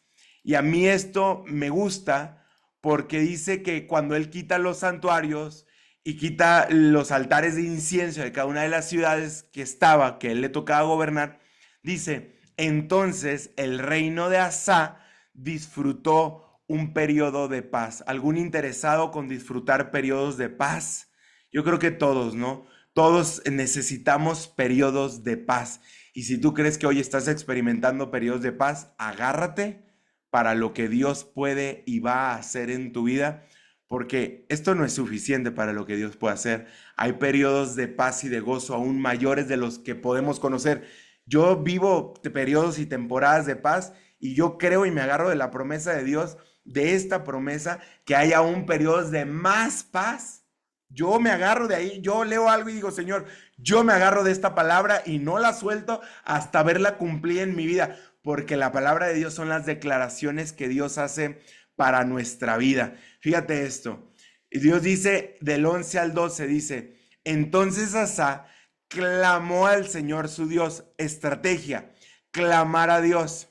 Y a mí esto me gusta porque dice que cuando él quita los santuarios y quita los altares de incienso de cada una de las ciudades que él le tocaba gobernar, dice, entonces el reino de Asa disfrutó un periodo de paz. ¿Algún interesado con disfrutar periodos de paz? Yo creo que todos, ¿no? Todos necesitamos periodos de paz. Y si tú crees que hoy estás experimentando periodos de paz, agárrate para lo que Dios puede y va a hacer en tu vida, porque esto no es suficiente para lo que Dios puede hacer. Hay periodos de paz y de gozo aún mayores de los que podemos conocer. Yo vivo periodos y temporadas de paz y yo creo y me agarro de la promesa de Dios, de esta promesa, que hay aún periodos de más paz. Yo me agarro de ahí, yo leo algo y digo, Señor, yo me agarro de esta palabra y no la suelto hasta verla cumplida en mi vida, porque la palabra de Dios son las declaraciones que Dios hace para nuestra vida. Fíjate esto, Dios dice del 11 al 12, dice, entonces Asa clamó al Señor su Dios, estrategia, clamar a Dios.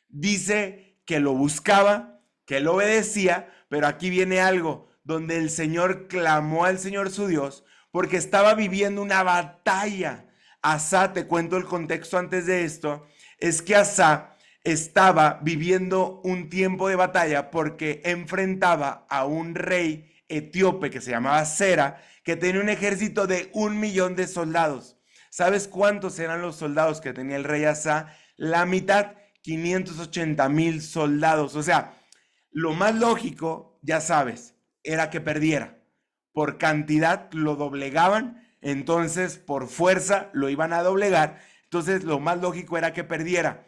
Dice que lo buscaba, que lo obedecía, pero aquí viene algo donde el Señor clamó al Señor su Dios porque estaba viviendo una batalla. Asa, te cuento el contexto antes de esto, es que Asa estaba viviendo un tiempo de batalla porque enfrentaba a un rey etíope que se llamaba Sera, que tenía un ejército de 1 millón de soldados. ¿Sabes cuántos eran los soldados que tenía el rey Asa? La mitad, 580,000 soldados. O sea, lo más lógico, ya sabes, era que perdiera. Por cantidad lo doblegaban, entonces por fuerza lo iban a doblegar. Entonces lo más lógico era que perdiera.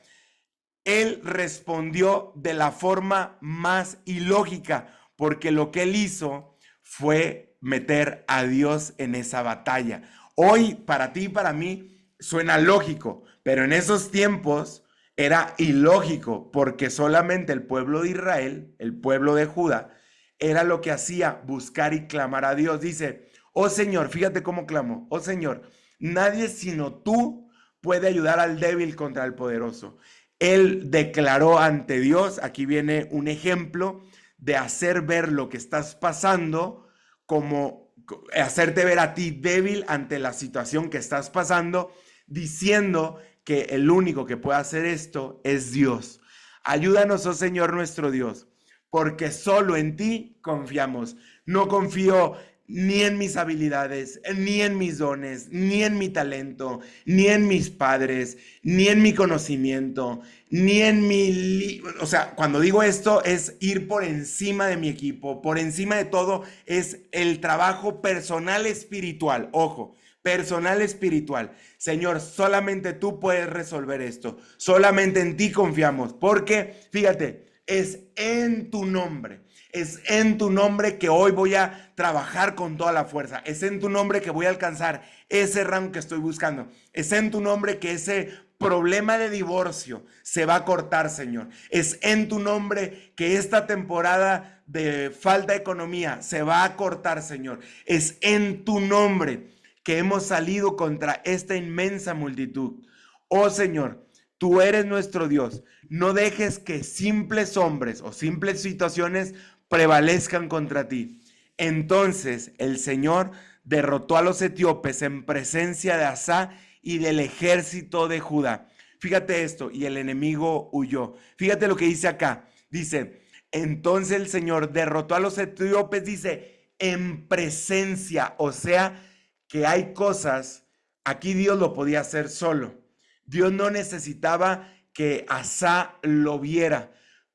Él respondió de la forma más ilógica, porque lo que él hizo fue meter a Dios en esa batalla. Hoy, para ti y para mí, suena lógico, pero en esos tiempos era ilógico, porque solamente el pueblo de Israel, el pueblo de Judá, era lo que hacía, buscar y clamar a Dios. Dice, oh Señor, fíjate cómo clamó, oh Señor, nadie sino tú puede ayudar al débil contra el poderoso. Él declaró ante Dios, aquí viene un ejemplo de hacer ver lo que estás pasando, como hacerte ver a ti débil ante la situación que estás pasando, diciendo que el único que puede hacer esto es Dios. Ayúdanos, oh Señor nuestro Dios, porque solo en ti confiamos. No confío ni en mis habilidades, ni en mis dones, ni en mi talento, ni en mis padres, ni en mi conocimiento, ni en mi... O sea, cuando digo esto es ir por encima de mi equipo, por encima de todo es el trabajo personal espiritual, ojo, personal espiritual. Señor, solamente tú puedes resolver esto, solamente en ti confiamos, porque, fíjate, Es en tu nombre. Es en tu nombre que hoy voy a trabajar con toda la fuerza. Es en tu nombre que voy a alcanzar ese rango que estoy buscando. Es en tu nombre que ese problema de divorcio se va a cortar, Señor. Es en tu nombre que esta temporada de falta de economía se va a cortar, Señor. Es en tu nombre que hemos salido contra esta inmensa multitud. Oh Señor, tú eres nuestro Dios. No dejes que simples hombres o simples situaciones prevalezcan contra ti. Entonces el Señor derrotó a los etíopes en presencia de Asa y del ejército de Judá. Fíjate esto, y el enemigo huyó. Fíjate lo que dice acá. Dice, entonces el Señor derrotó a los etíopes, dice, en presencia. O sea, que hay cosas, aquí Dios lo podía hacer solo. Dios no necesitaba que Asa lo viera,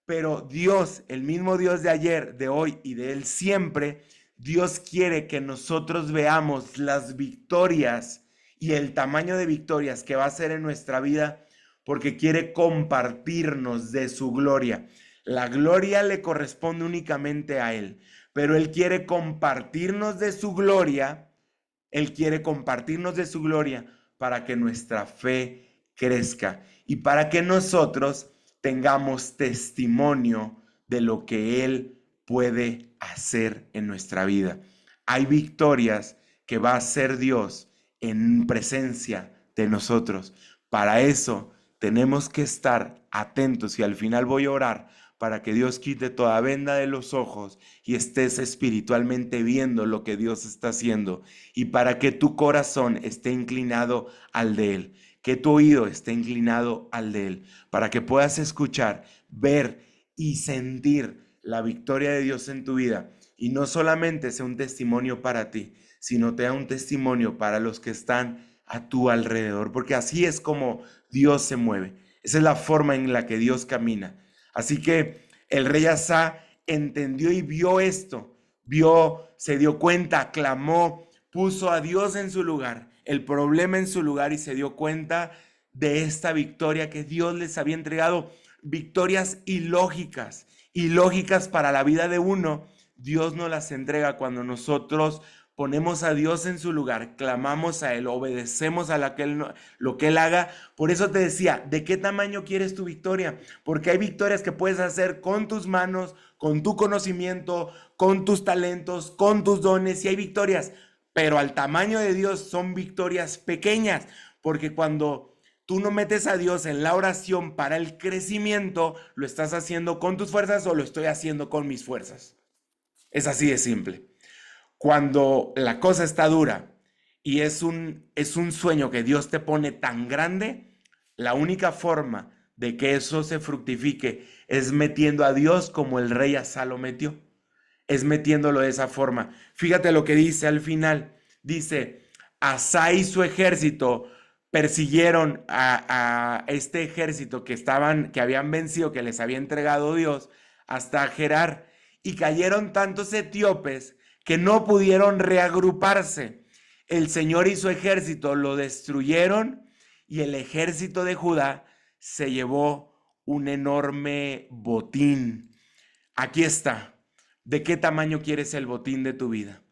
pero Dios, el mismo Dios de ayer, de hoy y de él siempre, Dios quiere que nosotros veamos las victorias y el tamaño de victorias que va a hacer en nuestra vida, porque quiere compartirnos de su gloria. La gloria le corresponde únicamente a él, pero él quiere compartirnos de su gloria. Él quiere compartirnos de su gloria para que nuestra fe crezca y para que nosotros tengamos testimonio de lo que Él puede hacer en nuestra vida. Hay victorias que va a hacer Dios en presencia de nosotros. Para eso tenemos que estar atentos y al final voy a orar para que Dios quite toda venda de los ojos y estés espiritualmente viendo lo que Dios está haciendo y para que tu corazón esté inclinado al de Él, que tu oído esté inclinado al de Él, para que puedas escuchar, ver y sentir la victoria de Dios en tu vida y no solamente sea un testimonio para ti, sino te da un testimonio para los que están a tu alrededor, porque así es como Dios se mueve. Esa es la forma en la que Dios camina. Así que el rey Asa entendió y vio esto, se dio cuenta, clamó, puso a Dios en su lugar, el problema en su lugar y se dio cuenta de esta victoria que Dios les había entregado, victorias ilógicas para la vida de uno. Dios nos las entrega cuando nosotros ponemos a Dios en su lugar, clamamos a Él, obedecemos a lo que Él haga. Por eso te decía, ¿de qué tamaño quieres tu victoria? Porque hay victorias que puedes hacer con tus manos, con tu conocimiento, con tus talentos, con tus dones, y hay victorias, pero al tamaño de Dios son victorias pequeñas, porque cuando tú no metes a Dios en la oración para el crecimiento, lo estás haciendo con tus fuerzas o lo estoy haciendo con mis fuerzas. Es así de simple. Cuando la cosa está dura y es un sueño que Dios te pone tan grande, la única forma de que eso se fructifique es metiendo a Dios como el rey Asa lo metió. Es metiéndolo de esa forma. Fíjate lo que dice al final. Dice, Asa y su ejército persiguieron a este ejército que habían vencido, que les había entregado Dios, hasta Gerar, y cayeron tantos etíopes que no pudieron reagruparse. El Señor y su ejército lo destruyeron y el ejército de Judá se llevó un enorme botín. Aquí está. ¿De qué tamaño quieres el botín de tu vida?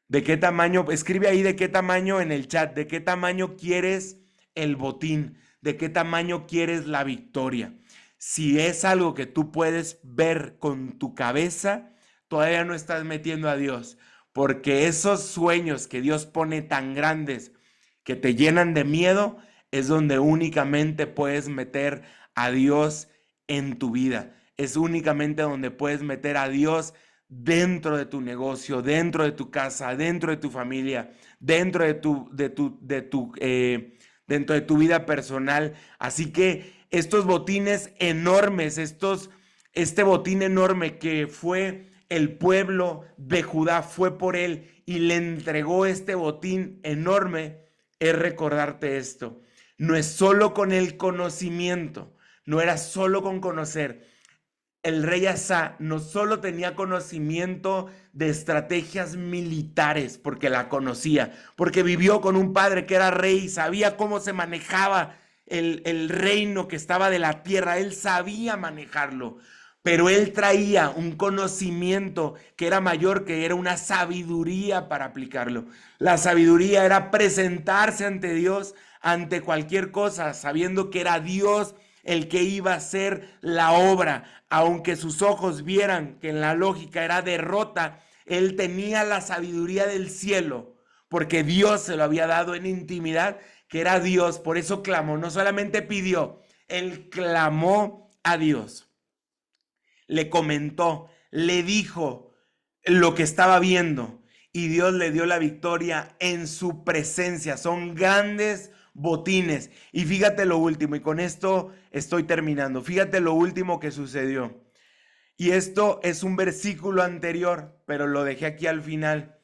¿De qué tamaño? Escribe ahí de qué tamaño en el chat. ¿De qué tamaño quieres el botín? ¿De qué tamaño quieres la victoria? Si es algo que tú puedes ver con tu cabeza, todavía no estás metiendo a Dios, porque esos sueños que Dios pone tan grandes que te llenan de miedo, es donde únicamente puedes meter a Dios en tu vida. Es únicamente donde puedes meter a Dios dentro de tu negocio, dentro de tu casa, dentro de tu familia, dentro dentro de tu vida personal. Así que estos botines enormes, este botín enorme que fue el pueblo de Judá, fue por él y le entregó este botín enorme, es recordarte esto. No es solo con el conocimiento, no era solo con conocer. El rey Asa no solo tenía conocimiento de estrategias militares, porque la conocía, porque vivió con un padre que era rey, sabía cómo se manejaba el reino que estaba de la tierra, él sabía manejarlo, pero él traía un conocimiento que era mayor, que era una sabiduría para aplicarlo. La sabiduría era presentarse ante Dios, ante cualquier cosa, sabiendo que era Dios el que iba a hacer la obra. Aunque sus ojos vieran que en la lógica era derrota, él tenía la sabiduría del cielo, porque Dios se lo había dado en intimidad, que era Dios. Por eso clamó, no solamente pidió, él clamó a Dios, le comentó, le dijo lo que estaba viendo, y Dios le dio la victoria en su presencia. Son grandes botines. Y fíjate lo último, y con esto estoy terminando. Fíjate lo último que sucedió. Y esto es un versículo anterior, pero lo dejé aquí al final.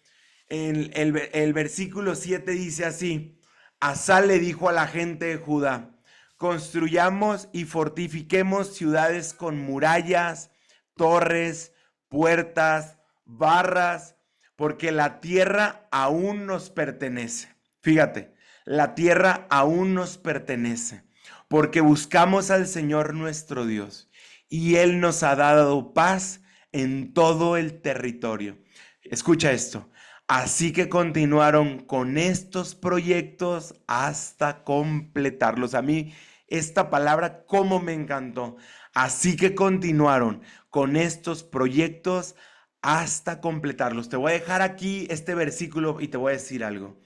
El versículo 7 dice así: Asa le dijo a la gente de Judá: construyamos y fortifiquemos ciudades con murallas, torres, puertas, barras, porque la tierra aún nos pertenece. Fíjate, la tierra aún nos pertenece, porque buscamos al Señor nuestro Dios, y Él nos ha dado paz en todo el territorio. Escucha esto. Así que continuaron con estos proyectos hasta completarlos. A mí esta palabra cómo me encantó. Así que continuaron con estos proyectos hasta completarlos. Te voy a dejar aquí este versículo y te voy a decir algo.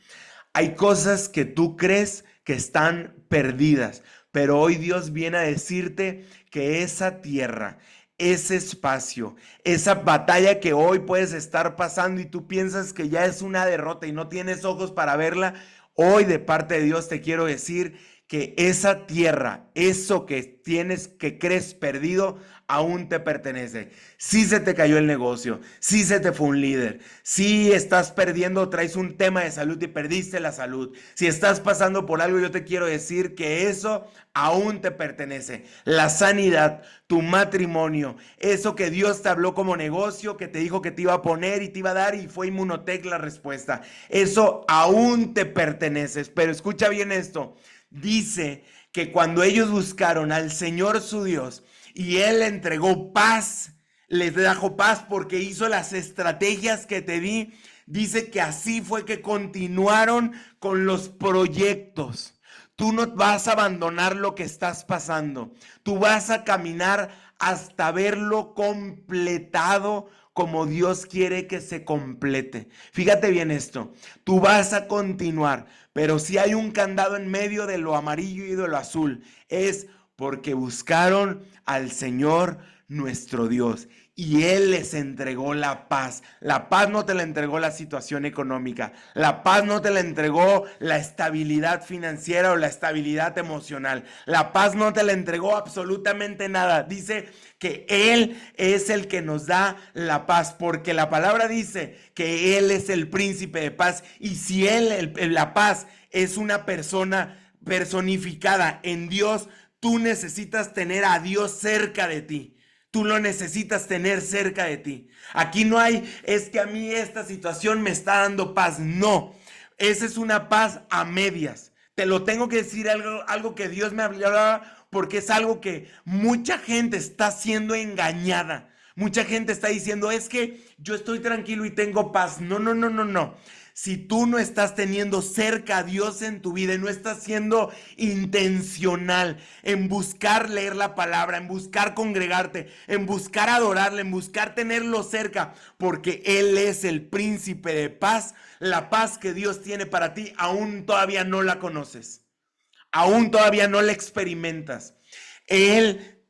Hay cosas que tú crees que están perdidas, pero hoy Dios viene a decirte que esa tierra, ese espacio, esa batalla que hoy puedes estar pasando y tú piensas que ya es una derrota y no tienes ojos para verla, hoy de parte de Dios te quiero decir que esa tierra, eso que tienes, que crees perdido, aún te pertenece. Si se te cayó el negocio, si se te fue un líder, si estás perdiendo, traes un tema de salud y perdiste la salud, si estás pasando por algo, yo te quiero decir que eso aún te pertenece. La sanidad, tu matrimonio, eso que Dios te habló como negocio, que te dijo que te iba a poner y te iba a dar y fue Inmunotech la respuesta. Eso aún te pertenece. Pero escucha bien esto. Dice que cuando ellos buscaron al Señor su Dios y Él le entregó paz, les trajo paz porque hizo las estrategias que te di, dice que así fue que continuaron con los proyectos. Tú no vas a abandonar lo que estás pasando. Tú vas a caminar hasta verlo completado como Dios quiere que se complete. Fíjate bien esto. Tú vas a continuar, pero si hay un candado en medio de lo amarillo y de lo azul, es porque buscaron al Señor nuestro Dios y Él les entregó la paz. La paz no te la entregó la situación económica. La paz no te la entregó la estabilidad financiera o la estabilidad emocional. La paz no te la entregó absolutamente nada. Dice que Él es el que nos da la paz, porque la palabra dice que Él es el príncipe de paz. Y si Él, la paz, es una persona personificada en Dios, tú necesitas tener a Dios cerca de ti. Tú lo necesitas tener cerca de ti. Aquí no hay, es que a mí esta situación me está dando paz. No, esa es una paz a medias. Te lo tengo que decir, algo que Dios me hablaba, porque es algo que mucha gente está siendo engañada. Mucha gente está diciendo, es que yo estoy tranquilo y tengo paz. No, no, no, no, no. Si tú no estás teniendo cerca a Dios en tu vida y no estás siendo intencional en buscar leer la palabra, en buscar congregarte, en buscar adorarle, en buscar tenerlo cerca, porque Él es el príncipe de paz, la paz que Dios tiene para ti, aún todavía no la conoces, aún todavía no la experimentas. Él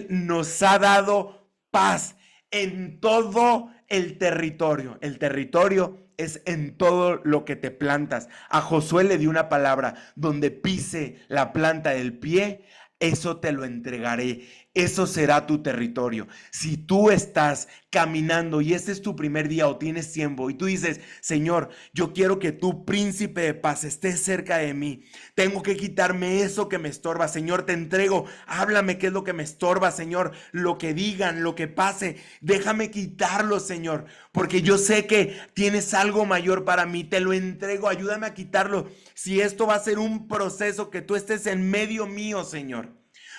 nos ha dado paz en todo el territorio. El territorio es en todo lo que te plantas. A Josué le dio una palabra: donde pise la planta del pie, eso te lo entregaré. Eso será tu territorio. Si tú estás caminando y este es tu primer día o tienes tiempo y tú dices, Señor, yo quiero que tu príncipe de paz esté cerca de mí. Tengo que quitarme eso que me estorba. Señor, te entrego. Háblame qué es lo que me estorba, Señor. Lo que digan, lo que pase, déjame quitarlo, Señor. Porque yo sé que tienes algo mayor para mí. Te lo entrego. Ayúdame a quitarlo. Si esto va a ser un proceso, que tú estés en medio mío, Señor.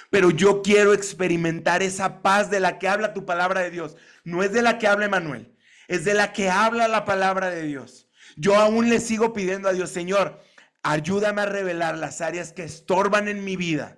Pero yo quiero experimentar esa paz de la que habla tu palabra de Dios. No es de la que habla Emanuel, es de la que habla la palabra de Dios. Yo aún le sigo pidiendo a Dios, Señor, ayúdame a revelar las áreas que estorban en mi vida.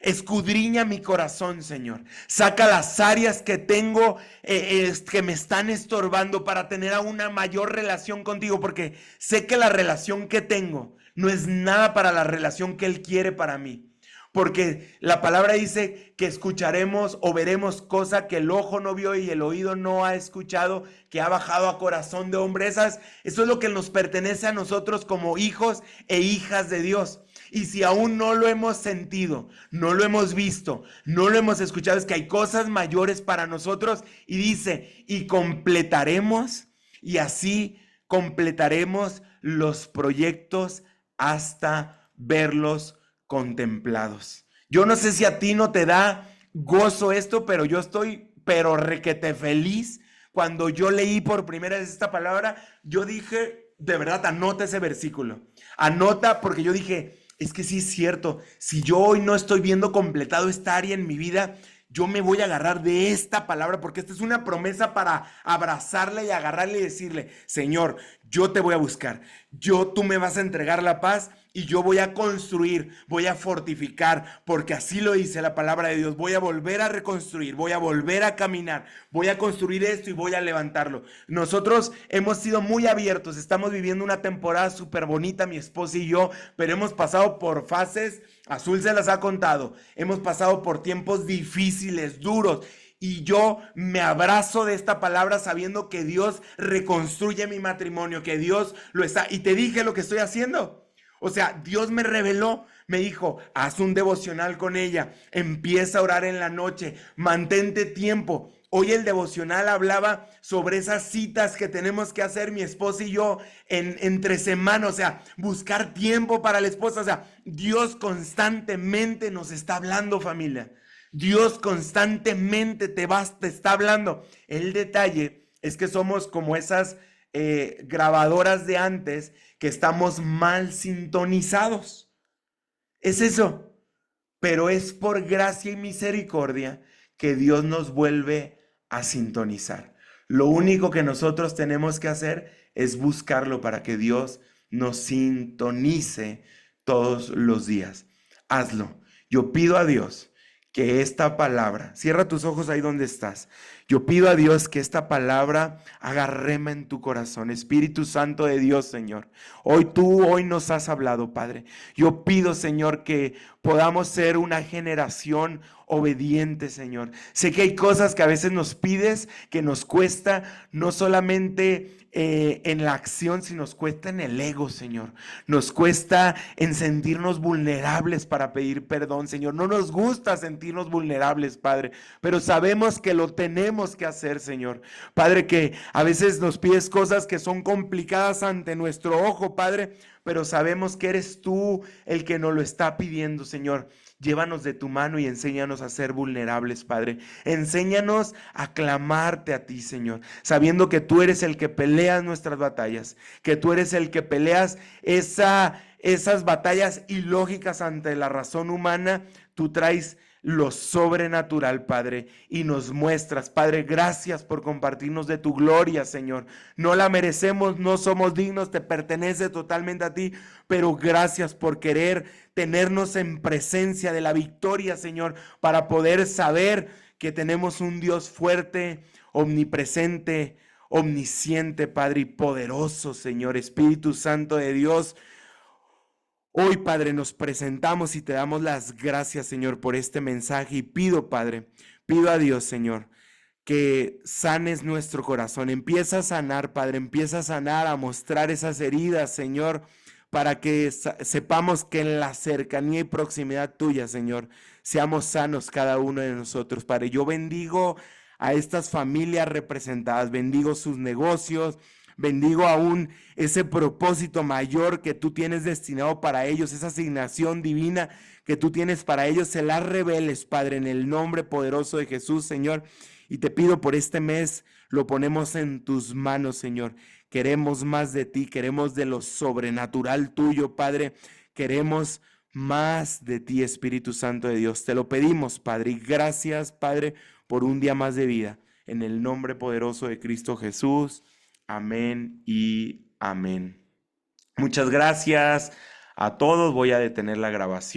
Escudriña mi corazón, Señor. Saca las áreas que tengo, que me están estorbando para tener aún una mayor relación contigo, porque sé que la relación que tengo no es nada para la relación que Él quiere para mí. Porque la palabra dice que escucharemos o veremos cosa que el ojo no vio y el oído no ha escuchado, que ha bajado a corazón de hombre. Eso es lo que nos pertenece a nosotros como hijos e hijas de Dios. Y si aún no lo hemos sentido, no lo hemos visto, no lo hemos escuchado, es que hay cosas mayores para nosotros. Y dice, y completaremos, y así completaremos los proyectos hasta verlos contemplados. Yo no sé si a ti no te da gozo esto, pero yo estoy, pero requete feliz. Cuando yo leí por primera vez esta palabra, yo dije, de verdad, anota ese versículo. Anota, porque yo dije, es que sí es cierto, si yo hoy no estoy viendo completado esta área en mi vida, yo me voy a agarrar de esta palabra, porque esta es una promesa para abrazarla y agarrarle y decirle, Señor, yo te voy a buscar, tú me vas a entregar la paz y yo voy a construir, voy a fortificar, porque así lo dice la palabra de Dios. Voy a volver a reconstruir, voy a volver a caminar, voy a construir esto y voy a levantarlo. Nosotros hemos sido muy abiertos, estamos viviendo una temporada súper bonita, mi esposa y yo, pero hemos pasado por fases, Azul se las ha contado, hemos pasado por tiempos difíciles, duros. Y yo me abrazo de esta palabra sabiendo que Dios reconstruye mi matrimonio, que Dios lo está. Y te dije lo que estoy haciendo. O sea, Dios me reveló, me dijo, haz un devocional con ella, empieza a orar en la noche, mantente tiempo. Hoy el devocional hablaba sobre esas citas que tenemos que hacer mi esposa y yo entre semana, o sea, buscar tiempo para la esposa. O sea, Dios constantemente nos está hablando, familia. Dios constantemente te está hablando. El detalle es que somos como esas grabadoras de antes que estamos mal sintonizados. Es eso. Pero es por gracia y misericordia que Dios nos vuelve a sintonizar. Lo único que nosotros tenemos que hacer es buscarlo para que Dios nos sintonice todos los días. Hazlo. Yo pido a Dios que esta palabra, cierra tus ojos ahí donde estás. Yo pido a Dios que esta palabra haga rema en tu corazón. Espíritu Santo de Dios, Señor. Hoy nos has hablado, Padre. Yo pido, Señor, que podamos ser una generación obediente, Señor. Sé que hay cosas que a veces nos pides, que nos cuesta, no solamente en la acción, sino nos cuesta en el ego, Señor. Nos cuesta en sentirnos vulnerables para pedir perdón, Señor. No nos gusta sentirnos vulnerables, Padre, pero sabemos que lo tenemos que hacer, Señor. Padre, que a veces nos pides cosas que son complicadas ante nuestro ojo, Padre, pero sabemos que eres tú el que nos lo está pidiendo, Señor. Llévanos de tu mano y enséñanos a ser vulnerables, Padre. Enséñanos a clamarte a ti, Señor, sabiendo que tú eres el que peleas nuestras batallas, que tú eres el que peleas esas batallas ilógicas ante la razón humana. Tú traes lo sobrenatural, Padre, y nos muestras, Padre, gracias por compartirnos de tu gloria, Señor. No la merecemos, no somos dignos, te pertenece totalmente a ti, pero gracias por querer tenernos en presencia de la victoria, Señor, para poder saber que tenemos un Dios fuerte, omnipresente, omnisciente, Padre, y poderoso, Señor. Espíritu Santo de Dios, hoy, Padre, nos presentamos y te damos las gracias, Señor, por este mensaje. Y pido, Padre, pido a Dios, Señor, que sanes nuestro corazón. Empieza a sanar, Padre, empieza a sanar, a mostrar esas heridas, Señor, para que sepamos que en la cercanía y proximidad tuya, Señor, seamos sanos cada uno de nosotros, Padre. Yo bendigo a estas familias representadas, bendigo sus negocios, bendigo aún ese propósito mayor que tú tienes destinado para ellos, esa asignación divina que tú tienes para ellos, se la reveles, Padre, en el nombre poderoso de Jesús, Señor. Y te pido por este mes, lo ponemos en tus manos, Señor. Queremos más de ti, queremos de lo sobrenatural tuyo, Padre. Queremos más de ti, Espíritu Santo de Dios. Te lo pedimos, Padre, y gracias, Padre, por un día más de vida. En el nombre poderoso de Cristo Jesús. Amén y amén. Muchas gracias a todos. Voy a detener la grabación.